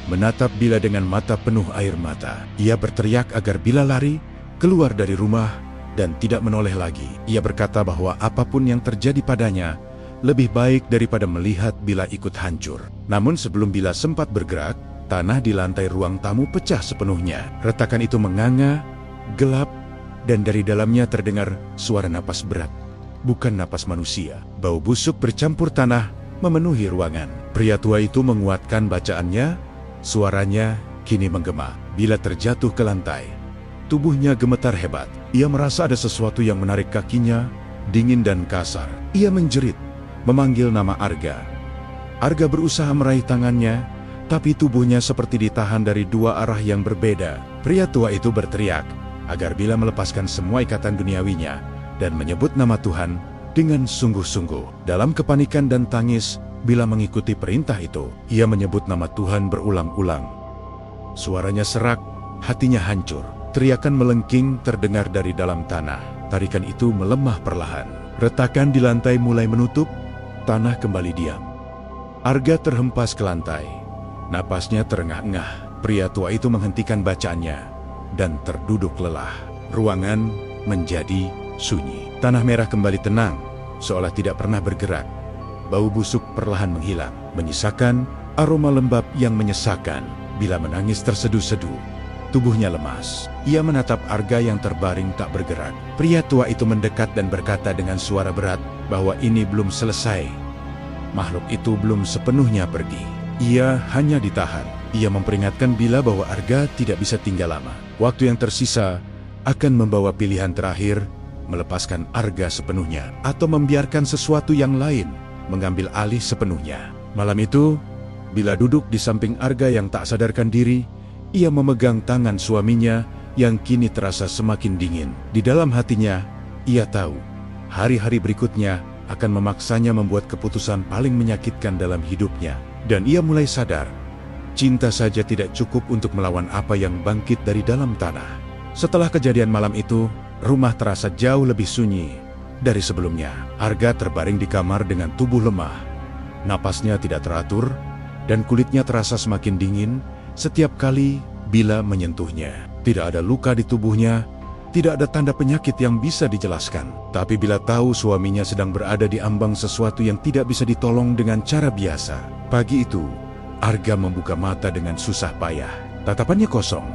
menatap Bila dengan mata penuh air mata. Ia berteriak agar Bila lari, keluar dari rumah, dan tidak menoleh lagi. Ia berkata bahwa apapun yang terjadi padanya, lebih baik daripada melihat Bila ikut hancur. Namun sebelum Bila sempat bergerak, tanah di lantai ruang tamu pecah sepenuhnya. Retakan itu menganga, gelap, dan dari dalamnya terdengar suara napas berat. Bukan napas manusia. Bau busuk bercampur tanah memenuhi ruangan. Pria tua itu menguatkan bacaannya, suaranya kini menggema. Bila terjatuh ke lantai, tubuhnya gemetar hebat. Ia merasa ada sesuatu yang menarik kakinya, dingin dan kasar. Ia menjerit, memanggil nama Arga. Arga berusaha meraih tangannya, tapi tubuhnya seperti ditahan dari dua arah yang berbeda. Pria tua itu berteriak agar Bila melepaskan semua ikatan duniawinya dan menyebut nama Tuhan dengan sungguh-sungguh. Dalam kepanikan dan tangis, Bila mengikuti perintah itu. Ia menyebut nama Tuhan berulang-ulang. Suaranya serak, hatinya hancur. Teriakan melengking terdengar dari dalam tanah. Tarikan itu melemah perlahan. Retakan di lantai mulai menutup, tanah kembali diam. Arga terhempas ke lantai. Napasnya terengah-engah. Pria tua itu menghentikan bacaannya dan terduduk lelah. Ruangan menjadi sunyi. Tanah merah kembali tenang, seolah tidak pernah bergerak. Bau busuk perlahan menghilang, menyisakan aroma lembab yang menyesakan. Bila menangis terseduh-seduh, tubuhnya lemas. Ia menatap Arga yang terbaring tak bergerak. Pria tua itu mendekat dan berkata dengan suara berat bahwa ini belum selesai. Makhluk itu belum sepenuhnya pergi. Ia hanya ditahan. Ia memperingatkan Bila bahwa Arga tidak bisa tinggal lama. Waktu yang tersisa akan membawa pilihan terakhir, melepaskan Arga sepenuhnya, atau membiarkan sesuatu yang lain mengambil alih sepenuhnya. Malam itu, Bila duduk di samping Arga yang tak sadarkan diri, ia memegang tangan suaminya yang kini terasa semakin dingin. Di dalam hatinya, ia tahu hari-hari berikutnya akan memaksanya membuat keputusan paling menyakitkan dalam hidupnya. Dan ia mulai sadar, cinta saja tidak cukup untuk melawan apa yang bangkit dari dalam tanah. Setelah kejadian malam itu, rumah terasa jauh lebih sunyi dari sebelumnya. Arga terbaring di kamar dengan tubuh lemah. Napasnya tidak teratur, dan kulitnya terasa semakin dingin setiap kali Bila menyentuhnya. Tidak ada luka di tubuhnya, tidak ada tanda penyakit yang bisa dijelaskan. Tapi Bila tahu suaminya sedang berada di ambang sesuatu yang tidak bisa ditolong dengan cara biasa. Pagi itu, Arga membuka mata dengan susah payah. Tatapannya kosong,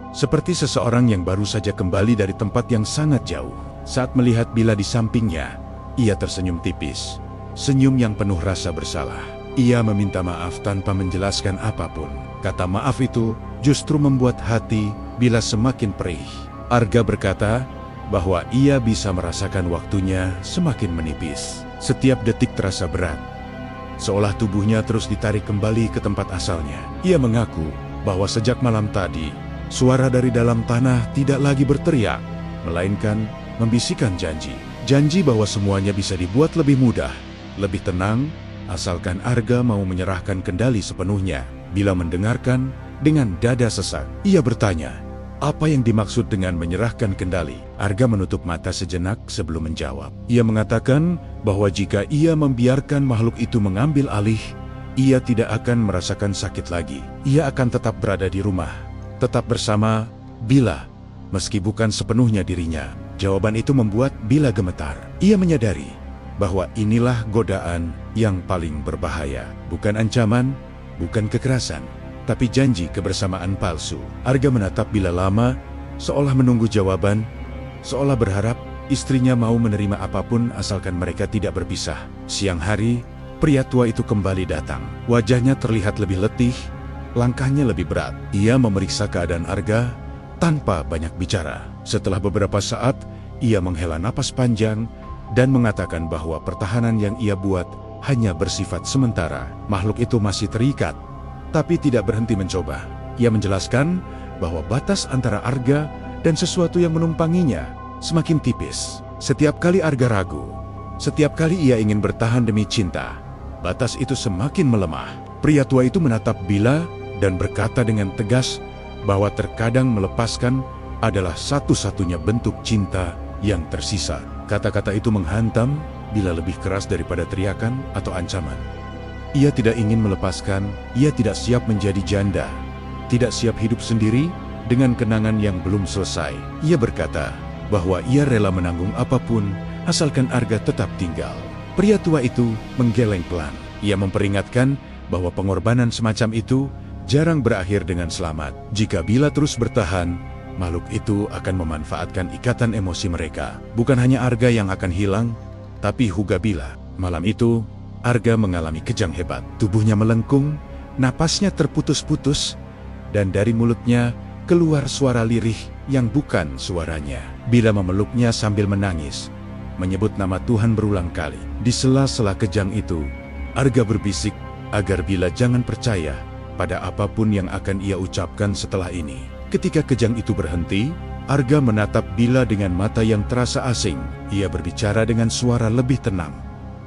seperti seseorang yang baru saja kembali dari tempat yang sangat jauh. Saat melihat Bila di sampingnya, ia tersenyum tipis. Senyum yang penuh rasa bersalah. Ia meminta maaf tanpa menjelaskan apapun. Kata maaf itu justru membuat hati Bila semakin perih. Arga berkata bahwa ia bisa merasakan waktunya semakin menipis. Setiap detik terasa berat, seolah tubuhnya terus ditarik kembali ke tempat asalnya. Ia mengaku bahwa sejak malam tadi, suara dari dalam tanah tidak lagi berteriak, melainkan membisikkan janji. Janji bahwa semuanya bisa dibuat lebih mudah, lebih tenang, asalkan Arga mau menyerahkan kendali sepenuhnya. Bila mendengarkan dengan dada sesak, ia bertanya, apa yang dimaksud dengan menyerahkan kendali? Arga menutup mata sejenak sebelum menjawab. Ia mengatakan bahwa jika ia membiarkan makhluk itu mengambil alih, ia tidak akan merasakan sakit lagi. Ia akan tetap berada di rumah, tetap bersama Bila, meski bukan sepenuhnya dirinya. Jawaban itu membuat Bila gemetar. Ia menyadari bahwa inilah godaan yang paling berbahaya. Bukan ancaman, bukan kekerasan, tapi janji kebersamaan palsu. Arga menatap Bila lama, seolah menunggu jawaban, seolah berharap istrinya mau menerima apapun asalkan mereka tidak berpisah. Siang hari, pria tua itu kembali datang. Wajahnya terlihat lebih letih, langkahnya lebih berat. Ia memeriksa keadaan Arga tanpa banyak bicara. Setelah beberapa saat, ia menghela napas panjang dan mengatakan bahwa pertahanan yang ia buat hanya bersifat sementara. Makhluk itu masih terikat, tapi tidak berhenti mencoba. Ia menjelaskan bahwa batas antara Arga dan sesuatu yang menumpanginya semakin tipis. Setiap kali Arga ragu, setiap kali ia ingin bertahan demi cinta, batas itu semakin melemah. Pria tua itu menatap Bila dan berkata dengan tegas bahwa terkadang melepaskan adalah satu-satunya bentuk cinta yang tersisa. Kata-kata itu menghantam Bila lebih keras daripada teriakan atau ancaman. Ia tidak ingin melepaskan, ia tidak siap menjadi janda, tidak siap hidup sendiri dengan kenangan yang belum selesai. Ia berkata bahwa ia rela menanggung apapun asalkan Arga tetap tinggal. Pria tua itu menggeleng pelan. Ia memperingatkan bahwa pengorbanan semacam itu jarang berakhir dengan selamat. Jika Bila terus bertahan, makhluk itu akan memanfaatkan ikatan emosi mereka. Bukan hanya Arga yang akan hilang, tapi juga Bila. Malam itu, Arga mengalami kejang hebat. Tubuhnya melengkung, napasnya terputus-putus, dan dari mulutnya keluar suara lirih yang bukan suaranya. Bila memeluknya sambil menangis, menyebut nama Tuhan berulang kali. Di sela-sela kejang itu, Arga berbisik agar Bila jangan percaya pada apapun yang akan ia ucapkan setelah ini. Ketika kejang itu berhenti, Arga menatap Bila dengan mata yang terasa asing. Ia berbicara dengan suara lebih tenang,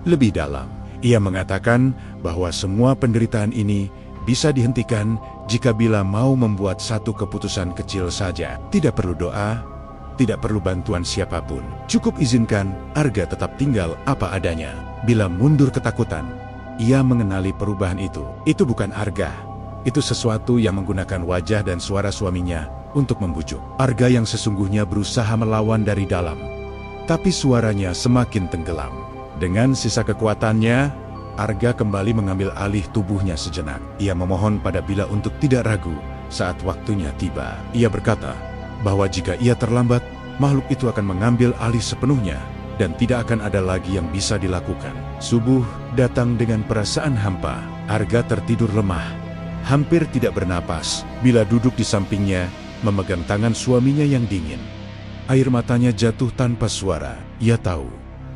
lebih dalam. Ia mengatakan bahwa semua penderitaan ini bisa dihentikan jika Bila mau membuat satu keputusan kecil saja. Tidak perlu doa, tidak perlu bantuan siapapun. Cukup izinkan Arga tetap tinggal apa adanya. Bila mundur ketakutan, ia mengenali perubahan itu. Itu bukan Arga. Itu sesuatu yang menggunakan wajah dan suara suaminya untuk membujuk. Arga yang sesungguhnya berusaha melawan dari dalam, tapi suaranya semakin tenggelam. Dengan sisa kekuatannya, Arga kembali mengambil alih tubuhnya sejenak. Ia memohon pada Bila untuk tidak ragu saat waktunya tiba. Ia berkata bahwa jika ia terlambat, makhluk itu akan mengambil alih sepenuhnya dan tidak akan ada lagi yang bisa dilakukan. Subuh datang dengan perasaan hampa. Arga tertidur lemah, hampir tidak bernapas. Bila duduk di sampingnya, memegang tangan suaminya yang dingin. Air matanya jatuh tanpa suara. Ia tahu,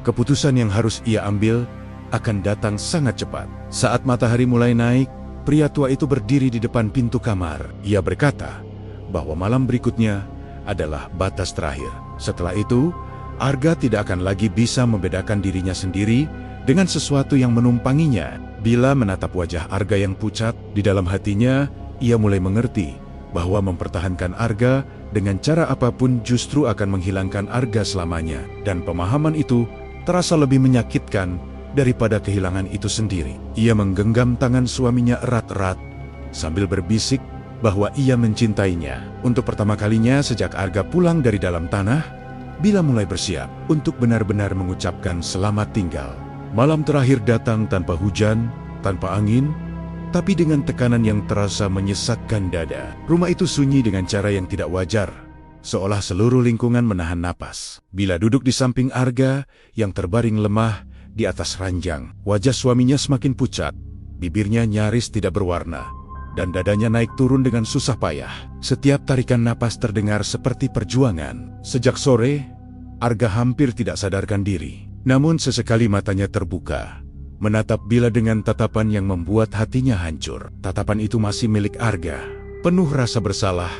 keputusan yang harus ia ambil akan datang sangat cepat. Saat matahari mulai naik, pria tua itu berdiri di depan pintu kamar. Ia berkata bahwa malam berikutnya adalah batas terakhir. Setelah itu, Arga tidak akan lagi bisa membedakan dirinya sendiri dengan sesuatu yang menumpanginya. Bila menatap wajah Arga yang pucat, di dalam hatinya, ia mulai mengerti bahwa mempertahankan Arga dengan cara apapun justru akan menghilangkan Arga selamanya. Dan pemahaman itu terasa lebih menyakitkan daripada kehilangan itu sendiri. Ia menggenggam tangan suaminya erat-erat sambil berbisik bahwa ia mencintainya. Untuk pertama kalinya sejak Arga pulang dari dalam tanah, Bila mulai bersiap untuk benar-benar mengucapkan selamat tinggal. Malam terakhir datang tanpa hujan, tanpa angin, tapi dengan tekanan yang terasa menyesakkan dada. Rumah itu sunyi dengan cara yang tidak wajar, seolah seluruh lingkungan menahan napas. Bila duduk di samping Arga yang terbaring lemah di atas ranjang, wajah suaminya semakin pucat, bibirnya nyaris tidak berwarna, dan dadanya naik turun dengan susah payah. Setiap tarikan napas terdengar seperti perjuangan. Sejak sore, Arga hampir tidak sadarkan diri. Namun sesekali matanya terbuka, menatap Bila dengan tatapan yang membuat hatinya hancur. Tatapan itu masih milik Arga, penuh rasa bersalah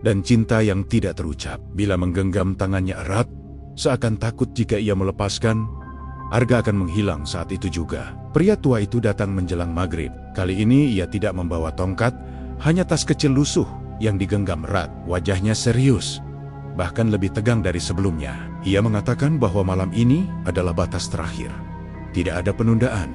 dan cinta yang tidak terucap. Bila menggenggam tangannya erat, seakan takut jika ia melepaskan, Arga akan menghilang saat itu juga. Pria tua itu datang menjelang maghrib. Kali ini ia tidak membawa tongkat, hanya tas kecil lusuh yang digenggam erat. Wajahnya serius, bahkan lebih tegang dari sebelumnya. Ia mengatakan bahwa malam ini adalah batas terakhir. Tidak ada penundaan,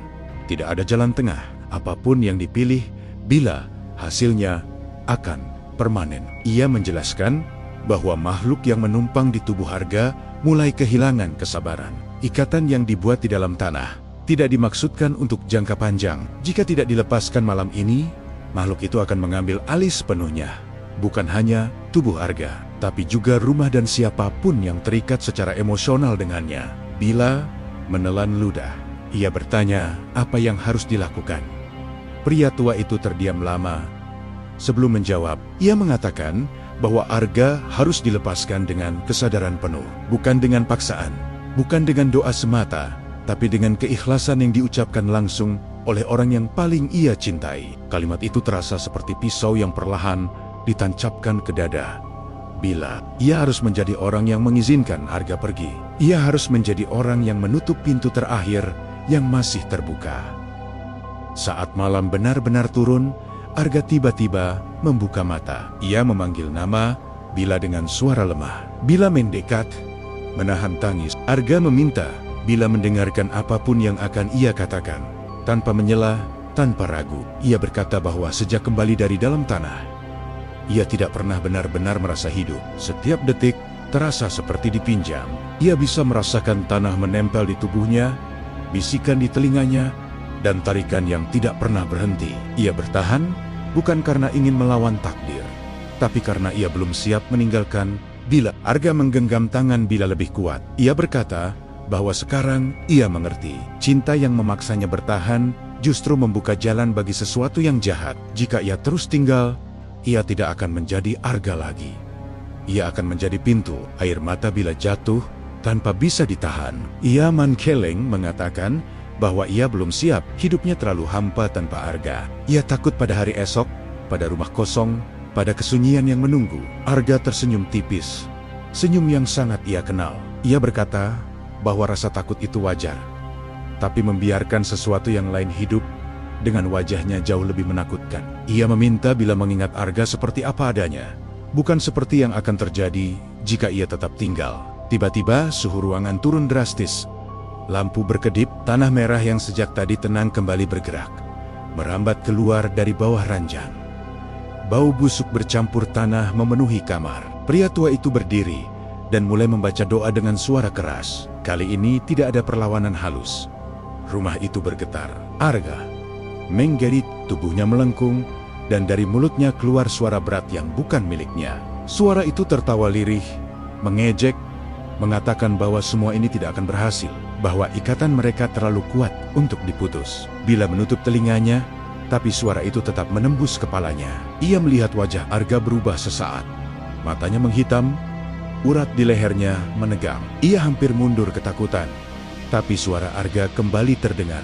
tidak ada jalan tengah. Apapun yang dipilih, Bila hasilnya akan permanen. Ia menjelaskan bahwa makhluk yang menumpang di tubuh Arga mulai kehilangan kesabaran. Ikatan yang dibuat di dalam tanah tidak dimaksudkan untuk jangka panjang. Jika tidak dilepaskan malam ini, makhluk itu akan mengambil alih sepenuhnya. Bukan hanya tubuh Arga, tapi juga rumah dan siapapun yang terikat secara emosional dengannya. Bila menelan ludah, ia bertanya apa yang harus dilakukan. Pria tua itu terdiam lama. Sebelum menjawab, ia mengatakan bahwa Arga harus dilepaskan dengan kesadaran penuh. Bukan dengan paksaan, bukan dengan doa semata, tapi dengan keikhlasan yang diucapkan langsung oleh orang yang paling ia cintai. Kalimat itu terasa seperti pisau yang perlahan ditancapkan ke dada Bila. Ia harus menjadi orang yang mengizinkan Arga pergi. Ia harus menjadi orang yang menutup pintu terakhir yang masih terbuka. Saat malam benar-benar turun, Arga tiba-tiba membuka mata. Ia memanggil nama Bila dengan suara lemah. Bila mendekat, menahan tangis. Arga meminta Bila mendengarkan apapun yang akan ia katakan. Tanpa menyela, tanpa ragu, ia berkata bahwa sejak kembali dari dalam tanah, ia tidak pernah benar-benar merasa hidup. Setiap detik terasa seperti dipinjam. Ia bisa merasakan tanah menempel di tubuhnya, bisikan di telinganya, dan tarikan yang tidak pernah berhenti. Ia bertahan bukan karena ingin melawan takdir, tapi karena ia belum siap meninggalkan Bila. Arga menggenggam tangan Bila lebih kuat. Ia berkata bahwa sekarang ia mengerti. Cinta yang memaksanya bertahan justru membuka jalan bagi sesuatu yang jahat. Jika ia terus tinggal, ia tidak akan menjadi Arga lagi. Ia akan menjadi pintu. Air mata Bila jatuh tanpa bisa ditahan. Ia mengkeleng mengatakan bahwa ia belum siap. Hidupnya terlalu hampa tanpa Arga. Ia takut pada hari esok, pada rumah kosong, pada kesunyian yang menunggu. Arga tersenyum tipis, senyum yang sangat ia kenal. Ia berkata bahwa rasa takut itu wajar, tapi membiarkan sesuatu yang lain hidup dengan wajahnya jauh lebih menakutkan. Ia meminta Bila mengingat Arga seperti apa adanya, bukan seperti yang akan terjadi jika ia tetap tinggal. Tiba-tiba suhu ruangan turun drastis. Lampu berkedip, tanah merah yang sejak tadi tenang kembali bergerak, merambat keluar dari bawah ranjang. Bau busuk bercampur tanah memenuhi kamar. Pria tua itu berdiri dan mulai membaca doa dengan suara keras. Kali ini tidak ada perlawanan halus. Rumah itu bergetar. Arga menggerit, tubuhnya melengkung, dan dari mulutnya keluar suara berat yang bukan miliknya. Suara itu tertawa lirih, mengejek, mengatakan bahwa semua ini tidak akan berhasil, bahwa ikatan mereka terlalu kuat untuk diputus. Bila menutup telinganya, tapi suara itu tetap menembus kepalanya. Ia melihat wajah Arga berubah sesaat. Matanya menghitam, urat di lehernya menegang. Ia hampir mundur ketakutan, tapi suara Arga kembali terdengar.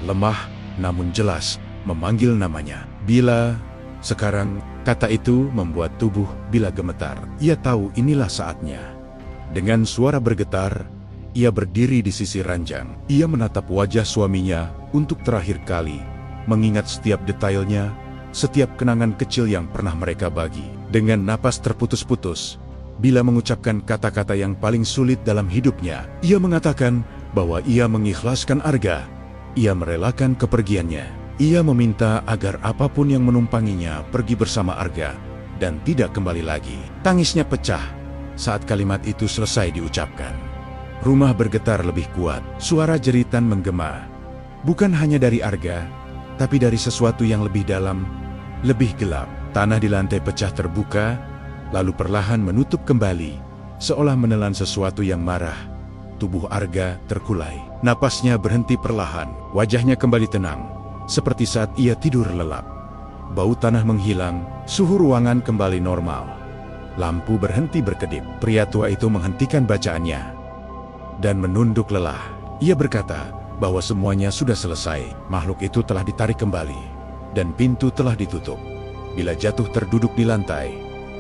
Lemah, namun jelas, memanggil namanya. Bila, sekarang, kata itu membuat tubuh Bila gemetar. Ia tahu inilah saatnya. Dengan suara bergetar, ia berdiri di sisi ranjang. Ia menatap wajah suaminya untuk terakhir kali, mengingat setiap detailnya, setiap kenangan kecil yang pernah mereka bagi. Dengan napas terputus-putus, Bila mengucapkan kata-kata yang paling sulit dalam hidupnya, ia mengatakan bahwa ia mengikhlaskan Arga. Ia merelakan kepergiannya. Ia meminta agar apapun yang menumpanginya pergi bersama Arga dan tidak kembali lagi. Tangisnya pecah saat kalimat itu selesai diucapkan. Rumah bergetar lebih kuat, suara jeritan menggema. Bukan hanya dari Arga, tapi dari sesuatu yang lebih dalam, lebih gelap. Tanah di lantai pecah terbuka, lalu perlahan menutup kembali, seolah menelan sesuatu yang marah. Tubuh Arga terkulai. Napasnya berhenti perlahan, wajahnya kembali tenang, seperti saat ia tidur lelap. Bau tanah menghilang, suhu ruangan kembali normal. Lampu berhenti berkedip. Pria tua itu menghentikan bacaannya dan menunduk lelah. Ia berkata bahwa semuanya sudah selesai. Makhluk itu telah ditarik kembali, dan pintu telah ditutup. Bila jatuh terduduk di lantai,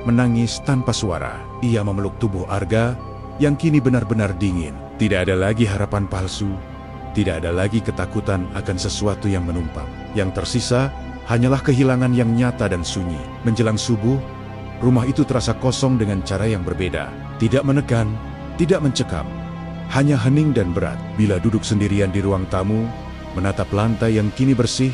menangis tanpa suara. Ia memeluk tubuh Arga yang kini benar-benar dingin. Tidak ada lagi harapan palsu, tidak ada lagi ketakutan akan sesuatu yang menumpang. Yang tersisa hanyalah kehilangan yang nyata dan sunyi. Menjelang subuh, rumah itu terasa kosong dengan cara yang berbeda. Tidak menekan, tidak mencekam, hanya hening dan berat. Bila duduk sendirian di ruang tamu, menatap lantai yang kini bersih,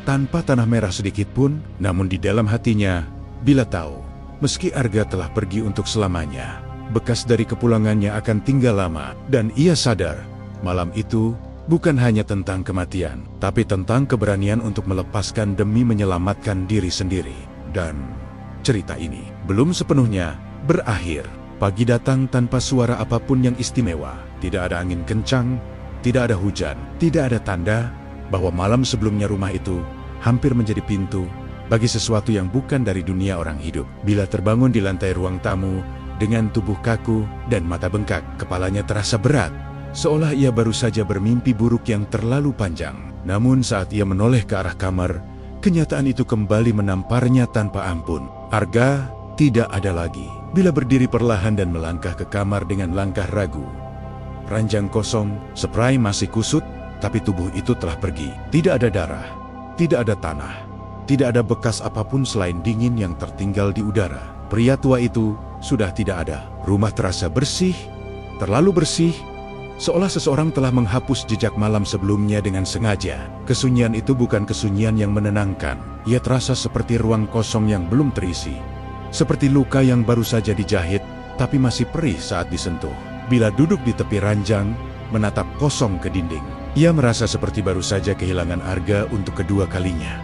tanpa tanah merah sedikit pun, namun di dalam hatinya, Bila tahu, meski Arga telah pergi untuk selamanya, bekas dari kepulangannya akan tinggal lama. Dan ia sadar, malam itu bukan hanya tentang kematian, tapi tentang keberanian untuk melepaskan demi menyelamatkan diri sendiri. Dan cerita ini belum sepenuhnya berakhir. Pagi datang tanpa suara apapun yang istimewa. Tidak ada angin kencang, tidak ada hujan, tidak ada tanda bahwa malam sebelumnya rumah itu hampir menjadi pintu bagi sesuatu yang bukan dari dunia orang hidup. Bila terbangun di lantai ruang tamu dengan tubuh kaku dan mata bengkak, kepalanya terasa berat, seolah ia baru saja bermimpi buruk yang terlalu panjang. Namun saat ia menoleh ke arah kamar, kenyataan itu kembali menamparnya tanpa ampun. Arga tidak ada lagi. Bila berdiri perlahan dan melangkah ke kamar dengan langkah ragu. Ranjang kosong, spray masih kusut, tapi tubuh itu telah pergi. Tidak ada darah, tidak ada tanah, tidak ada bekas apapun selain dingin yang tertinggal di udara. Pria tua itu sudah tidak ada. Rumah terasa bersih, terlalu bersih, seolah seseorang telah menghapus jejak malam sebelumnya dengan sengaja. Kesunyian itu bukan kesunyian yang menenangkan. Ia terasa seperti ruang kosong yang belum terisi. Seperti luka yang baru saja dijahit, tapi masih perih saat disentuh. Bila duduk di tepi ranjang, menatap kosong ke dinding, ia merasa seperti baru saja kehilangan Arga untuk kedua kalinya.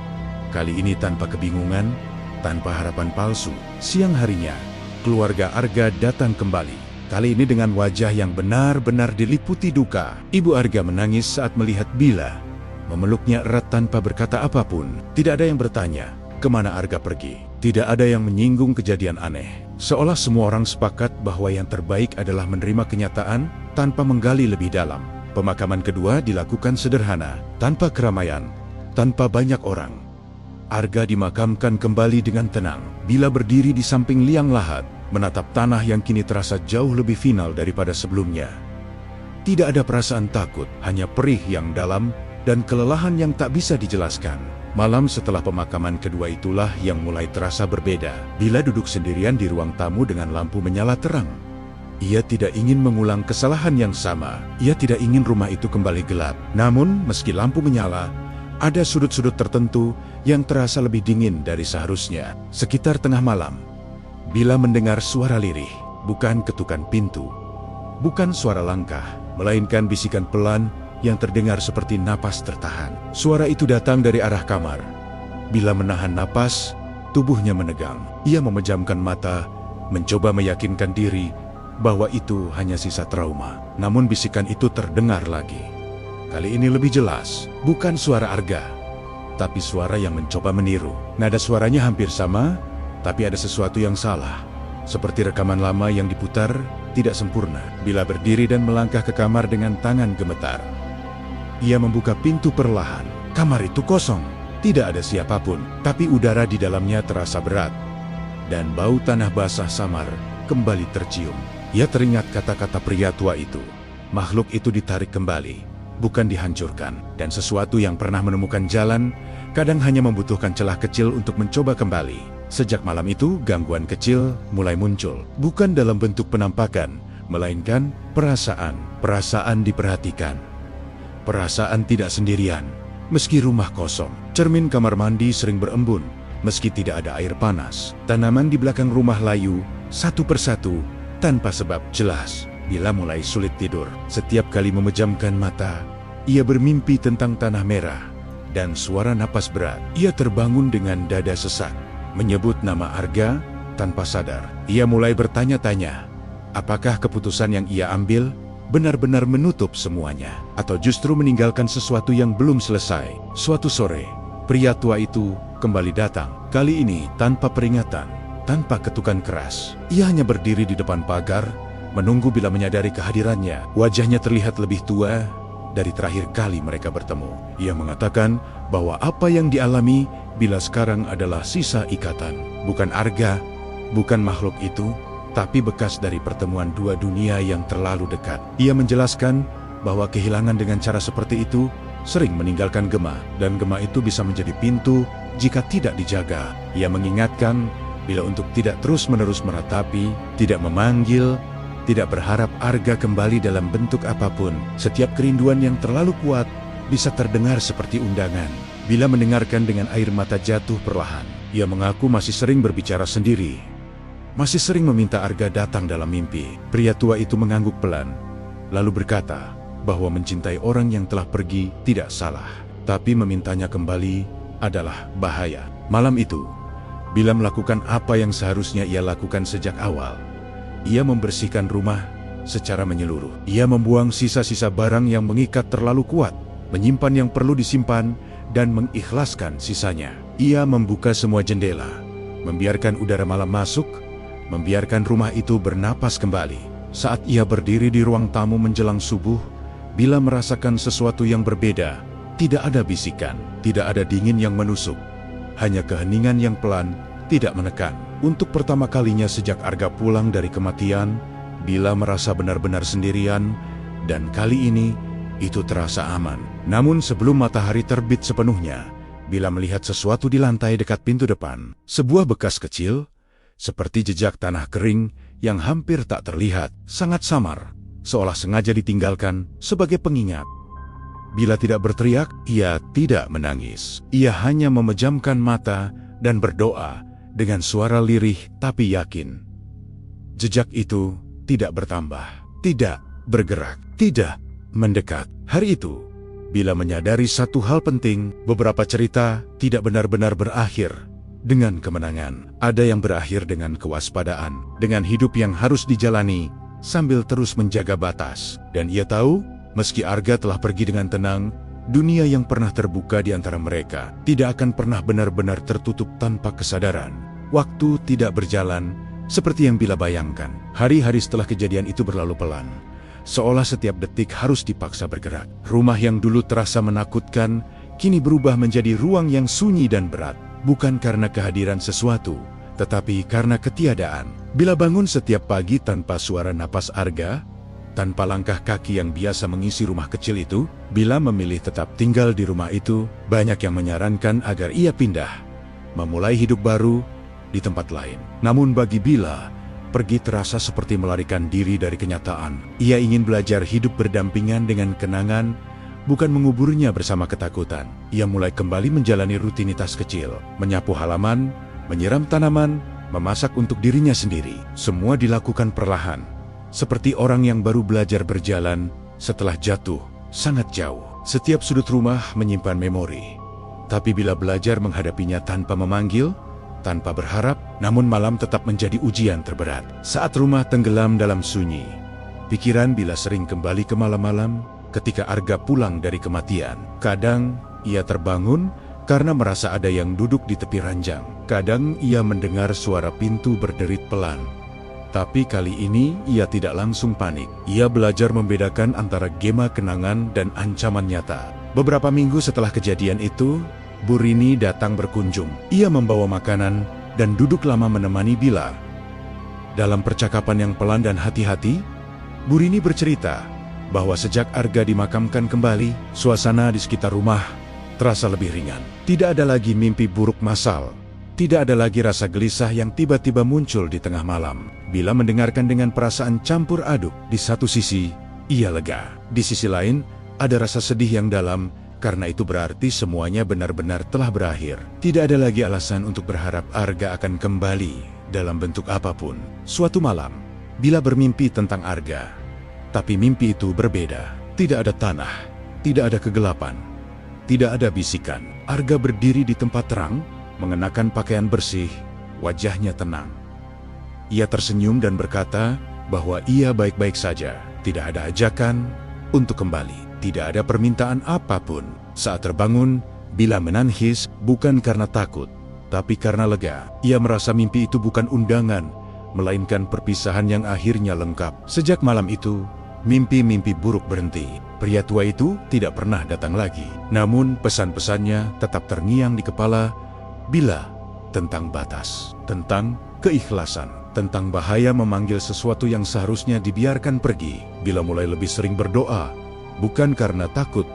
Kali ini tanpa kebingungan, tanpa harapan palsu. Siang harinya, keluarga Arga datang kembali. Kali ini dengan wajah yang benar-benar diliputi duka. Ibu Arga menangis saat melihat Bila, memeluknya erat tanpa berkata apapun. Tidak ada yang bertanya kemana Arga pergi. Tidak ada yang menyinggung kejadian aneh. Seolah semua orang sepakat bahwa yang terbaik adalah menerima kenyataan tanpa menggali lebih dalam. Pemakaman kedua dilakukan sederhana, tanpa keramaian, tanpa banyak orang. Arga dimakamkan kembali dengan tenang. Bila berdiri di samping liang lahat, menatap tanah yang kini terasa jauh lebih final daripada sebelumnya. Tidak ada perasaan takut, hanya perih yang dalam dan kelelahan yang tak bisa dijelaskan. Malam setelah pemakaman kedua itulah yang mulai terasa berbeda. Bila duduk sendirian di ruang tamu dengan lampu menyala terang, ia tidak ingin mengulang kesalahan yang sama. Ia tidak ingin rumah itu kembali gelap. Namun, meski lampu menyala, ada sudut-sudut tertentu yang terasa lebih dingin dari seharusnya. Sekitar tengah malam, Bila mendengar suara lirih, bukan ketukan pintu, bukan suara langkah, melainkan bisikan pelan yang terdengar seperti napas tertahan. Suara itu datang dari arah kamar. Bila menahan napas, tubuhnya menegang. Ia memejamkan mata, mencoba meyakinkan diri bahwa itu hanya sisa trauma. Namun bisikan itu terdengar lagi. Kali ini lebih jelas, bukan suara Arga, tapi suara yang mencoba meniru. Nada suaranya hampir sama, tapi ada sesuatu yang salah. Seperti rekaman lama yang diputar, tidak sempurna. Bila berdiri dan melangkah ke kamar dengan tangan gemetar, ia membuka pintu perlahan. Kamar itu kosong, tidak ada siapapun, tapi udara di dalamnya terasa berat, dan bau tanah basah samar kembali tercium. Ia teringat kata-kata pria tua itu. Makhluk itu ditarik kembali, bukan dihancurkan. Dan sesuatu yang pernah menemukan jalan, kadang hanya membutuhkan celah kecil untuk mencoba kembali. Sejak malam itu, gangguan kecil mulai muncul. Bukan dalam bentuk penampakan, melainkan perasaan. Perasaan diperhatikan. Perasaan tidak sendirian, meski rumah kosong. Cermin kamar mandi sering berembun, meski tidak ada air panas. Tanaman di belakang rumah layu, satu persatu, tanpa sebab jelas. Bila mulai sulit tidur, setiap kali memejamkan mata, ia bermimpi tentang tanah merah dan suara napas berat. Ia terbangun dengan dada sesak, menyebut nama Arga tanpa sadar. Ia mulai bertanya-tanya, apakah keputusan yang ia ambil benar-benar menutup semuanya, atau justru meninggalkan sesuatu yang belum selesai. Suatu sore, pria tua itu kembali datang. Kali ini tanpa peringatan, tanpa ketukan keras. Ia hanya berdiri di depan pagar, menunggu. Bila menyadari kehadirannya, wajahnya terlihat lebih tua dari terakhir kali mereka bertemu. Ia mengatakan bahwa apa yang dialami Bila sekarang adalah sisa ikatan. Bukan Arga, bukan makhluk itu, tapi bekas dari pertemuan dua dunia yang terlalu dekat. Ia menjelaskan bahwa kehilangan dengan cara seperti itu sering meninggalkan gema, dan gema itu bisa menjadi pintu jika tidak dijaga. Ia mengingatkan bila untuk tidak terus-menerus meratapi, tidak memanggil, tidak berharap Arga kembali dalam bentuk apapun. Setiap kerinduan yang terlalu kuat bisa terdengar seperti undangan. Bila mendengarkan dengan air mata jatuh perlahan, ia mengaku masih sering berbicara sendiri. Masih sering meminta Arga datang dalam mimpi. Pria tua itu mengangguk pelan, lalu berkata bahwa mencintai orang yang telah pergi tidak salah, tapi memintanya kembali adalah bahaya. Malam itu, bila melakukan apa yang seharusnya ia lakukan sejak awal, ia membersihkan rumah secara menyeluruh. Ia membuang sisa-sisa barang yang mengikat terlalu kuat, menyimpan yang perlu disimpan, dan mengikhlaskan sisanya. Ia membuka semua jendela, membiarkan udara malam masuk, membiarkan rumah itu bernapas kembali. Saat ia berdiri di ruang tamu menjelang subuh, bila merasakan sesuatu yang berbeda, tidak ada bisikan, tidak ada dingin yang menusuk, hanya keheningan yang pelan, tidak menekan. Untuk pertama kalinya sejak Arga pulang dari kematian, bila merasa benar-benar sendirian, dan kali ini, itu terasa aman. Namun sebelum matahari terbit sepenuhnya, bila melihat sesuatu di lantai dekat pintu depan, sebuah bekas kecil, seperti jejak tanah kering yang hampir tak terlihat, sangat samar, seolah sengaja ditinggalkan sebagai pengingat. Bila tidak berteriak, ia tidak menangis. Ia hanya memejamkan mata dan berdoa dengan suara lirih tapi yakin. Jejak itu tidak bertambah, tidak bergerak, tidak mendekat. Hari itu, bila menyadari satu hal penting, beberapa cerita tidak benar-benar berakhir dengan kemenangan. Ada yang berakhir dengan kewaspadaan, dengan hidup yang harus dijalani sambil terus menjaga batas. Dan ia tahu, meski Arga telah pergi dengan tenang, dunia yang pernah terbuka di antara mereka tidak akan pernah benar-benar tertutup tanpa kesadaran. Waktu tidak berjalan seperti yang Bila bayangkan. Hari-hari setelah kejadian itu berlalu pelan, seolah setiap detik harus dipaksa bergerak. Rumah yang dulu terasa menakutkan, kini berubah menjadi ruang yang sunyi dan berat. Bukan karena kehadiran sesuatu, tetapi karena ketiadaan. Bila bangun setiap pagi tanpa suara napas Arga, tanpa langkah kaki yang biasa mengisi rumah kecil itu, Bila memilih tetap tinggal di rumah itu. Banyak yang menyarankan agar ia pindah, memulai hidup baru di tempat lain. Namun bagi Bila, pergi terasa seperti melarikan diri dari kenyataan. Ia ingin belajar hidup berdampingan dengan kenangan, bukan menguburnya bersama ketakutan. Ia mulai kembali menjalani rutinitas kecil, menyapu halaman, menyiram tanaman, memasak untuk dirinya sendiri. Semua dilakukan perlahan, seperti orang yang baru belajar berjalan setelah jatuh sangat jauh. Setiap sudut rumah menyimpan memori, tapi bila belajar menghadapinya tanpa memanggil, tanpa berharap, namun malam tetap menjadi ujian terberat. Saat rumah tenggelam dalam sunyi, pikiran Bila sering kembali ke malam-malam ketika Arga pulang dari kematian. Kadang ia terbangun karena merasa ada yang duduk di tepi ranjang. Kadang ia mendengar suara pintu berderit pelan. Tapi kali ini ia tidak langsung panik. Ia belajar membedakan antara gema kenangan dan ancaman nyata. Beberapa minggu setelah kejadian itu, Bu Rini datang berkunjung. Ia membawa makanan dan duduk lama menemani Bila. Dalam percakapan yang pelan dan hati-hati, Burini bercerita bahwa sejak Arga dimakamkan kembali, suasana di sekitar rumah terasa lebih ringan. Tidak ada lagi mimpi buruk massal. Tidak ada lagi rasa gelisah yang tiba-tiba muncul di tengah malam. Bila mendengarkan dengan perasaan campur aduk, di satu sisi, ia lega. Di sisi lain, ada rasa sedih yang dalam, karena itu berarti semuanya benar-benar telah berakhir. Tidak ada lagi alasan untuk berharap Arga akan kembali dalam bentuk apapun. Suatu malam, Bila bermimpi tentang Arga, tapi mimpi itu berbeda. Tidak ada tanah, tidak ada kegelapan, tidak ada bisikan. Arga berdiri di tempat terang, mengenakan pakaian bersih, wajahnya tenang. Ia tersenyum dan berkata bahwa ia baik-baik saja. Tidak ada ajakan untuk kembali. Tidak ada permintaan apapun. Saat terbangun, Bila menangis bukan karena takut, tapi karena lega. Ia merasa mimpi itu bukan undangan, melainkan perpisahan yang akhirnya lengkap. Sejak malam itu, mimpi-mimpi buruk berhenti. Pria tua itu tidak pernah datang lagi. Namun pesan-pesannya tetap terngiang di kepala Bila tentang batas, tentang keikhlasan, tentang bahaya memanggil sesuatu yang seharusnya dibiarkan pergi. Bila mulai lebih sering berdoa, bukan karena takut,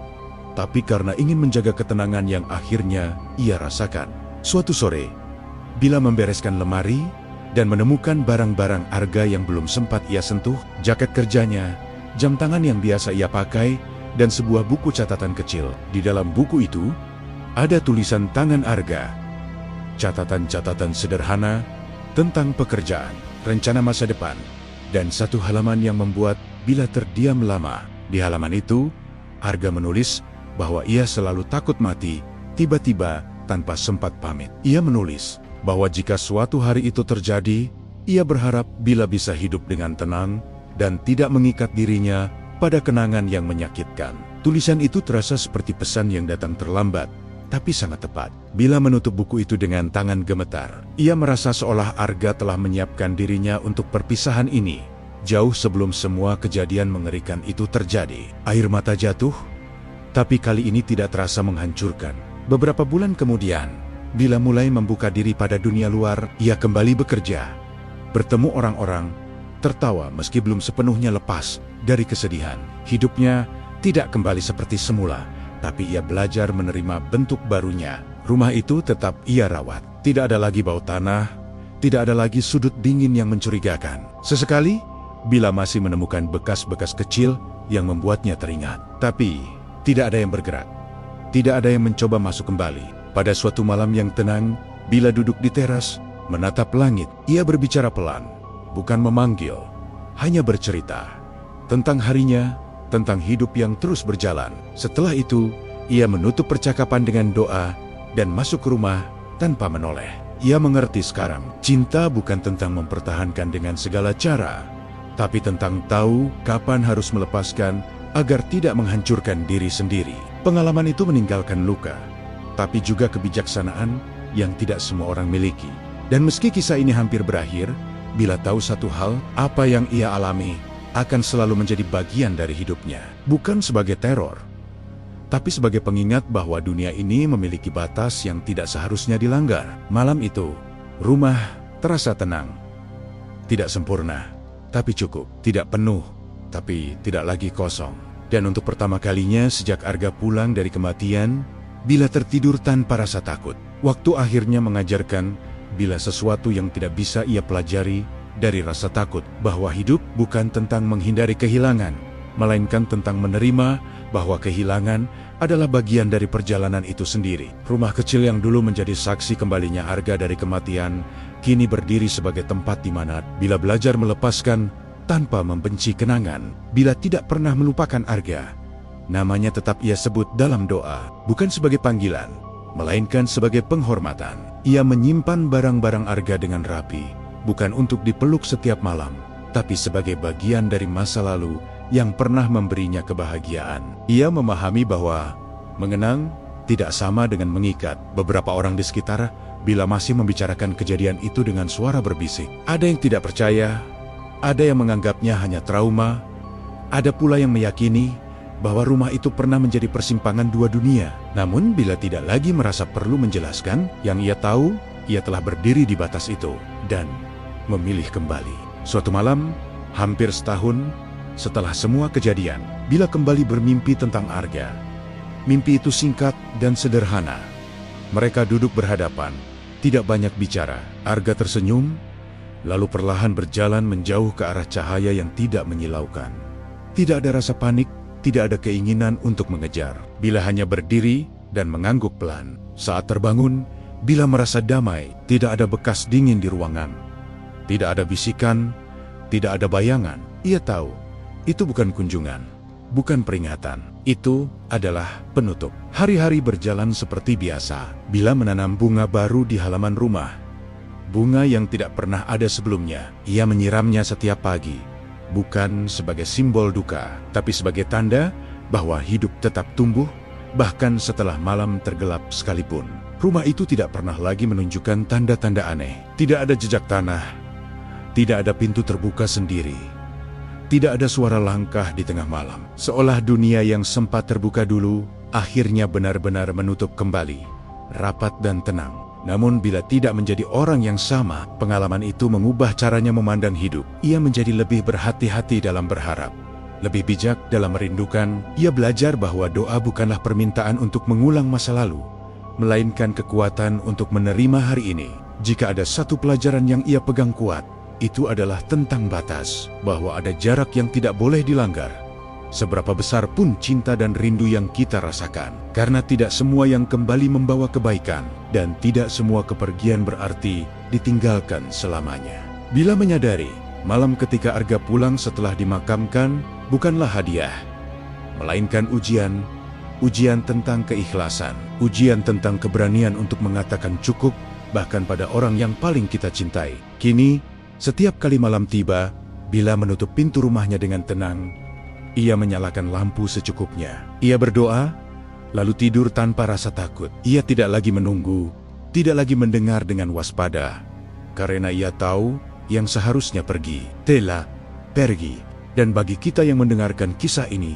tapi karena ingin menjaga ketenangan yang akhirnya ia rasakan. Suatu sore, Bila membereskan lemari dan menemukan barang-barang Arga yang belum sempat ia sentuh, jaket kerjanya, jam tangan yang biasa ia pakai, dan sebuah buku catatan kecil. Di dalam buku itu, ada tulisan tangan Arga. Catatan-catatan sederhana tentang pekerjaan, rencana masa depan, dan satu halaman yang membuat Bila terdiam lama. Di halaman itu, Arga menulis bahwa ia selalu takut mati, tiba-tiba tanpa sempat pamit. Ia menulis bahwa jika suatu hari itu terjadi, ia berharap Bila bisa hidup dengan tenang dan tidak mengikat dirinya pada kenangan yang menyakitkan. Tulisan itu terasa seperti pesan yang datang terlambat, tapi sangat tepat. Bila menutup buku itu dengan tangan gemetar, ia merasa seolah Arga telah menyiapkan dirinya untuk perpisahan ini, jauh sebelum semua kejadian mengerikan itu terjadi. Air mata jatuh, tapi kali ini tidak terasa menghancurkan. Beberapa bulan kemudian, Bila mulai membuka diri pada dunia luar. Ia kembali bekerja, bertemu orang-orang, tertawa meski belum sepenuhnya lepas dari kesedihan. Hidupnya tidak kembali seperti semula, tapi ia belajar menerima bentuk barunya. Rumah itu tetap ia rawat. Tidak ada lagi bau tanah, tidak ada lagi sudut dingin yang mencurigakan. Sesekali, Bila masih menemukan bekas-bekas kecil yang membuatnya teringat. Tapi, tidak ada yang bergerak. Tidak ada yang mencoba masuk kembali. Pada suatu malam yang tenang, Bila duduk di teras, menatap langit. Ia berbicara pelan, bukan memanggil, hanya bercerita tentang harinya, tentang hidup yang terus berjalan. Setelah itu, ia menutup percakapan dengan doa dan masuk ke rumah tanpa menoleh. Ia mengerti sekarang, cinta bukan tentang mempertahankan dengan segala cara, tapi tentang tahu kapan harus melepaskan agar tidak menghancurkan diri sendiri. Pengalaman itu meninggalkan luka, tapi juga kebijaksanaan yang tidak semua orang miliki. Dan meski kisah ini hampir berakhir, Bila tahu satu hal, apa yang ia alami akan selalu menjadi bagian dari hidupnya. Bukan sebagai teror, tapi sebagai pengingat bahwa dunia ini memiliki batas yang tidak seharusnya dilanggar. Malam itu, rumah terasa tenang. Tidak sempurna, tapi cukup. Tidak penuh, tapi tidak lagi kosong. Dan untuk pertama kalinya sejak Arga pulang dari kematian, Bila tertidur tanpa rasa takut. Waktu akhirnya mengajarkan Bila sesuatu yang tidak bisa ia pelajari dari rasa takut, bahwa hidup bukan tentang menghindari kehilangan, melainkan tentang menerima bahwa kehilangan adalah bagian dari perjalanan itu sendiri. Rumah kecil yang dulu menjadi saksi kembalinya Arga dari kematian, kini berdiri sebagai tempat di mana Bila belajar melepaskan tanpa membenci kenangan. Bila tidak pernah melupakan Arga, namanya tetap ia sebut dalam doa, bukan sebagai panggilan, melainkan sebagai penghormatan. Ia menyimpan barang-barang Arga dengan rapi, bukan untuk dipeluk setiap malam, tapi sebagai bagian dari masa lalu yang pernah memberinya kebahagiaan. Ia memahami bahwa mengenang tidak sama dengan mengikat. Beberapa orang di sekitar Bila masih membicarakan kejadian itu dengan suara berbisik. Ada yang tidak percaya, ada yang menganggapnya hanya trauma, ada pula yang meyakini bahwa rumah itu pernah menjadi persimpangan dua dunia. Namun Bila tidak lagi merasa perlu menjelaskan, yang ia tahu, ia telah berdiri di batas itu dan memilih kembali. Suatu malam, hampir setahun setelah semua kejadian, Bila kembali bermimpi tentang Arga. Mimpi itu singkat dan sederhana. Mereka duduk berhadapan, tidak banyak bicara. Arga tersenyum, lalu perlahan berjalan menjauh ke arah cahaya yang tidak menyilaukan. Tidak ada rasa panik, tidak ada keinginan untuk mengejar. Bila hanya berdiri dan mengangguk pelan. Saat terbangun, Bila merasa damai, tidak ada bekas dingin di ruangan. Tidak ada bisikan, tidak ada bayangan. Ia tahu, itu bukan kunjungan, bukan peringatan. Itu adalah penutup. Hari-hari berjalan seperti biasa. Bila menanam bunga baru di halaman rumah. Bunga yang tidak pernah ada sebelumnya. Ia menyiramnya setiap pagi. Bukan sebagai simbol duka, tapi sebagai tanda bahwa hidup tetap tumbuh, bahkan setelah malam tergelap sekalipun. Rumah itu tidak pernah lagi menunjukkan tanda-tanda aneh. Tidak ada jejak tanah, tidak ada pintu terbuka sendiri, tidak ada suara langkah di tengah malam. Seolah dunia yang sempat terbuka dulu, akhirnya benar-benar menutup kembali, rapat dan tenang. Namun bila tidak menjadi orang yang sama, pengalaman itu mengubah caranya memandang hidup. Ia menjadi lebih berhati-hati dalam berharap, lebih bijak dalam merindukan. Ia belajar bahwa doa bukanlah permintaan untuk mengulang masa lalu, melainkan kekuatan untuk menerima hari ini. Jika ada satu pelajaran yang ia pegang kuat, itu adalah tentang batas, bahwa ada jarak yang tidak boleh dilanggar. Seberapa besar pun cinta dan rindu yang kita rasakan, karena tidak semua yang kembali membawa kebaikan, dan tidak semua kepergian berarti ditinggalkan selamanya. Bila menyadari, malam ketika Arga pulang setelah dimakamkan bukanlah hadiah, melainkan ujian tentang keikhlasan, ujian tentang keberanian untuk mengatakan cukup, bahkan pada orang yang paling kita cintai. Kini, setiap kali malam tiba, Bila menutup pintu rumahnya dengan tenang, ia menyalakan lampu secukupnya. Ia berdoa, lalu tidur tanpa rasa takut. Ia tidak lagi menunggu, tidak lagi mendengar dengan waspada, karena ia tahu yang seharusnya pergi, telah pergi. Dan bagi kita yang mendengarkan kisah ini,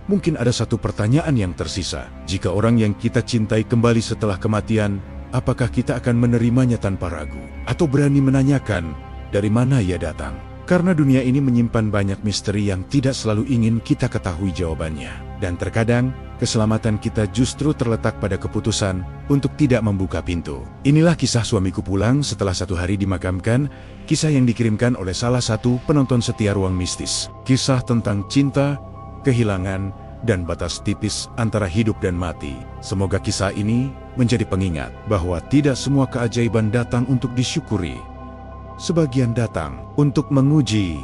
mungkin ada satu pertanyaan yang tersisa. Jika orang yang kita cintai kembali setelah kematian, apakah kita akan menerimanya tanpa ragu? Atau berani menanyakan dari mana ia datang? Karena dunia ini menyimpan banyak misteri yang tidak selalu ingin kita ketahui jawabannya. Dan terkadang, keselamatan kita justru terletak pada keputusan untuk tidak membuka pintu. Inilah kisah suamiku pulang setelah 1 hari dimakamkan, kisah yang dikirimkan oleh salah satu penonton setia Ruang Mistis. Kisah tentang cinta, kehilangan, dan batas tipis antara hidup dan mati. Semoga kisah ini menjadi pengingat bahwa tidak semua keajaiban datang untuk disyukuri. Sebagian datang untuk menguji